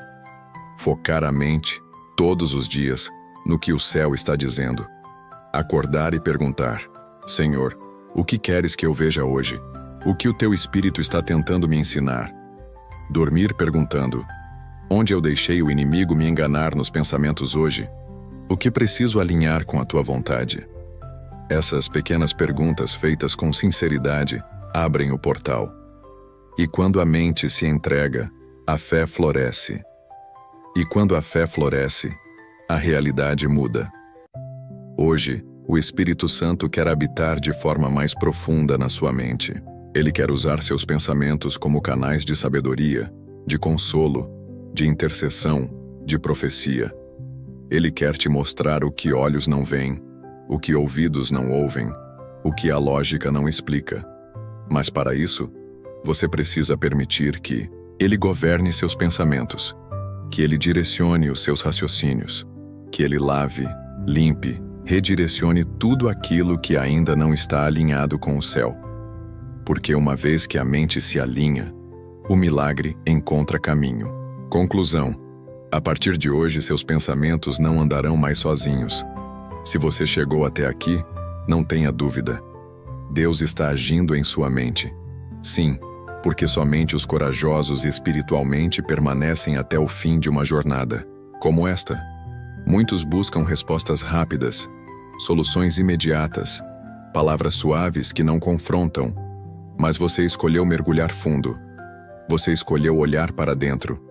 Focar a mente, todos os dias, no que o céu está dizendo. Acordar e perguntar: Senhor, o que queres que eu veja hoje? O que o teu Espírito está tentando me ensinar? Dormir perguntando: onde eu deixei o inimigo me enganar nos pensamentos hoje? O que preciso alinhar com a tua vontade? Essas pequenas perguntas feitas com sinceridade abrem o portal. E quando a mente se entrega, a fé floresce. E quando a fé floresce, a realidade muda. Hoje, o Espírito Santo quer habitar de forma mais profunda na sua mente. Ele quer usar seus pensamentos como canais de sabedoria, de consolo, de intercessão, de profecia. Ele quer te mostrar o que olhos não veem, o que ouvidos não ouvem, o que a lógica não explica. Mas para isso, você precisa permitir que Ele governe seus pensamentos, que Ele direcione os seus raciocínios, que Ele lave, limpe, redirecione tudo aquilo que ainda não está alinhado com o céu. Porque uma vez que a mente se alinha, o milagre encontra caminho. Conclusão: a partir de hoje, seus pensamentos não andarão mais sozinhos. Se você chegou até aqui, não tenha dúvida. Deus está agindo em sua mente. Sim, porque somente os corajosos espiritualmente permanecem até o fim de uma jornada como esta. Muitos buscam respostas rápidas, soluções imediatas, palavras suaves que não confrontam. Mas você escolheu mergulhar fundo. Você escolheu olhar para dentro.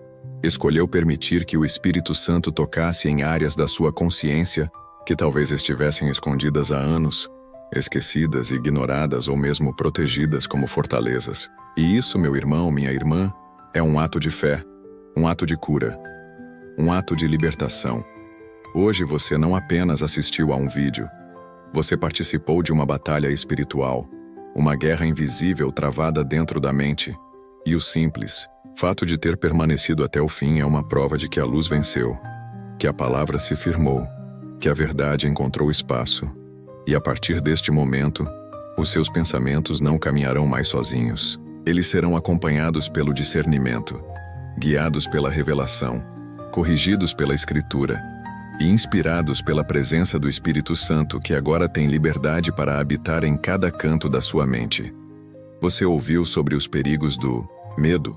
Escolheu permitir que o Espírito Santo tocasse em áreas da sua consciência que talvez estivessem escondidas há anos, esquecidas, ignoradas ou mesmo protegidas como fortalezas. E isso, meu irmão, minha irmã, é um ato de fé, um ato de cura, um ato de libertação. Hoje você não apenas assistiu a um vídeo, você participou de uma batalha espiritual, uma guerra invisível travada dentro da mente. E o simples fato de ter permanecido até o fim é uma prova de que a luz venceu, que a palavra se firmou, que a verdade encontrou espaço. E a partir deste momento, os seus pensamentos não caminharão mais sozinhos. Eles serão acompanhados pelo discernimento, guiados pela revelação, corrigidos pela Escritura e inspirados pela presença do Espírito Santo, que agora tem liberdade para habitar em cada canto da sua mente. Você ouviu sobre os perigos do medo,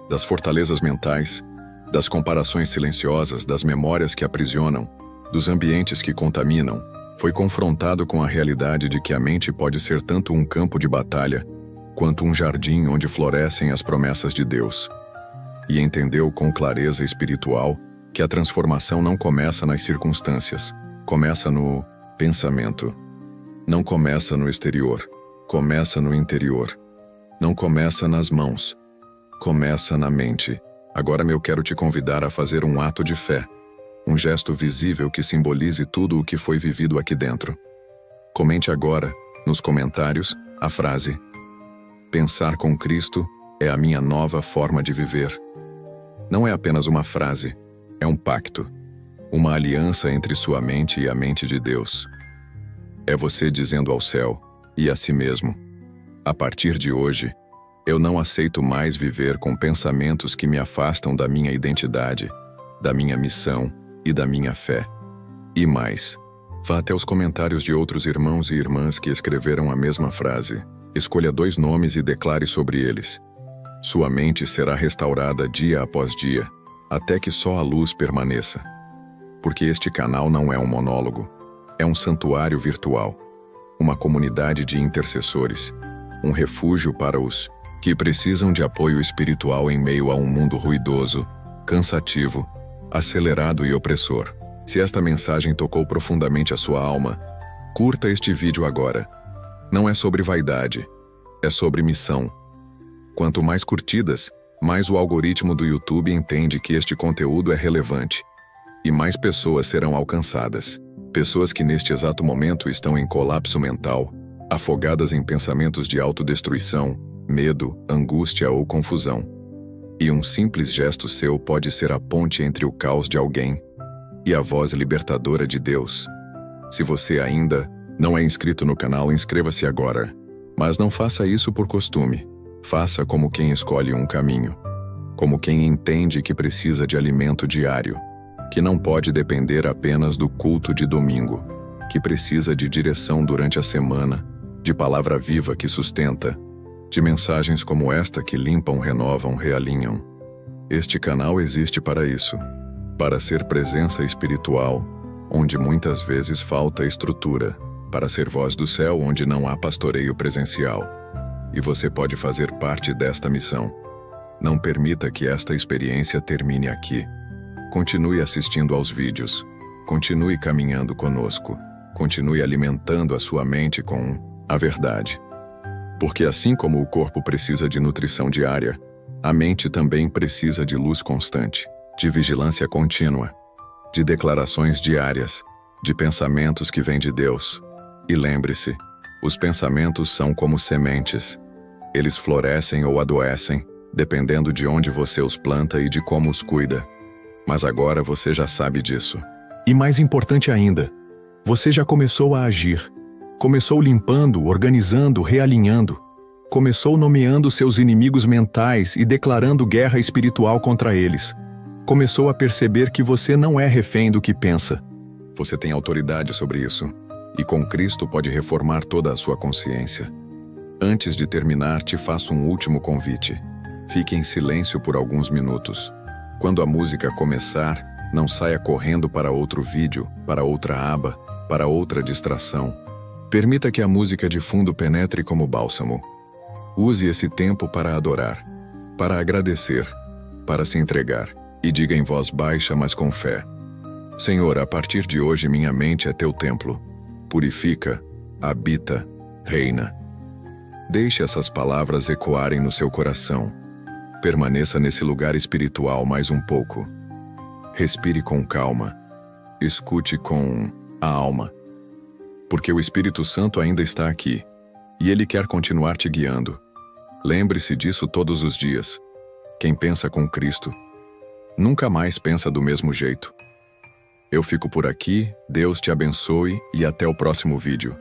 das fortalezas mentais, das comparações silenciosas, das memórias que aprisionam, dos ambientes que contaminam. Foi confrontado com a realidade de que a mente pode ser tanto um campo de batalha, quanto um jardim onde florescem as promessas de Deus. E entendeu com clareza espiritual que a transformação não começa nas circunstâncias, começa no pensamento. Não começa no exterior, começa no interior. Não começa nas mãos, começa na mente. Agora eu quero te convidar a fazer um ato de fé, um gesto visível que simbolize tudo o que foi vivido aqui dentro. Comente agora, nos comentários, a frase: pensar com Cristo é a minha nova forma de viver. Não é apenas uma frase, é um pacto, uma aliança entre sua mente e a mente de Deus. É você dizendo ao céu e a si mesmo: a partir de hoje, eu não aceito mais viver com pensamentos que me afastam da minha identidade, da minha missão e da minha fé. E mais, vá até os comentários de outros irmãos e irmãs que escreveram a mesma frase. Escolha 2 nomes e declare sobre eles. Sua mente será restaurada dia após dia, até que só a luz permaneça. Porque este canal não é um monólogo, é um santuário virtual, uma comunidade de intercessores, um refúgio para os que precisam de apoio espiritual em meio a um mundo ruidoso, cansativo, acelerado e opressor. Se esta mensagem tocou profundamente a sua alma, curta este vídeo agora. Não é sobre vaidade, é sobre missão. Quanto mais curtidas, mais o algoritmo do YouTube entende que este conteúdo é relevante. E mais pessoas serão alcançadas. Pessoas que neste exato momento estão em colapso mental, afogadas em pensamentos de autodestruição, medo, angústia ou confusão. E um simples gesto seu pode ser a ponte entre o caos de alguém e a voz libertadora de Deus. Se você ainda não é inscrito no canal, inscreva-se agora. Mas não faça isso por costume. Faça como quem escolhe um caminho. Como quem entende que precisa de alimento diário, que não pode depender apenas do culto de domingo. que precisa de direção durante a semana, de palavra viva que sustenta, de mensagens como esta que limpam, renovam, realinham. Este canal existe para isso, para ser presença espiritual, onde muitas vezes falta estrutura, para ser voz do céu onde não há pastoreio presencial. E você pode fazer parte desta missão. Não permita que esta experiência termine aqui. Continue assistindo aos vídeos. Continue caminhando conosco. Continue alimentando a sua mente com a verdade. Porque assim como o corpo precisa de nutrição diária, a mente também precisa de luz constante, de vigilância contínua, de declarações diárias, de pensamentos que vêm de Deus. E lembre-se, os pensamentos são como sementes. Eles florescem ou adoecem, dependendo de onde você os planta e de como os cuida. Mas agora você já sabe disso.
E mais importante ainda, você já começou a agir. Começou limpando, organizando, realinhando. Começou nomeando seus inimigos mentais e declarando guerra espiritual contra eles. Começou a perceber que você não é refém do que pensa.
Você tem autoridade sobre isso, e com Cristo pode reformar toda a sua consciência. Antes de terminar, te faço um último convite. Fique em silêncio por alguns minutos. Quando a música começar, não saia correndo para outro vídeo, para outra aba, para outra distração. Permita que a música de fundo penetre como bálsamo. Use esse tempo para adorar, para agradecer, para se entregar, e diga em voz baixa, mas com fé: Senhor, a partir de hoje minha mente é teu templo. Purifica, habita, reina. Deixe essas palavras ecoarem no seu coração. Permaneça nesse lugar espiritual mais um pouco. Respire com calma. Escute com a alma. Porque o Espírito Santo ainda está aqui, e ele quer continuar te guiando. Lembre-se disso todos os dias. Quem pensa com Cristo nunca mais pensa do mesmo jeito. Eu fico por aqui, Deus te abençoe e até o próximo vídeo.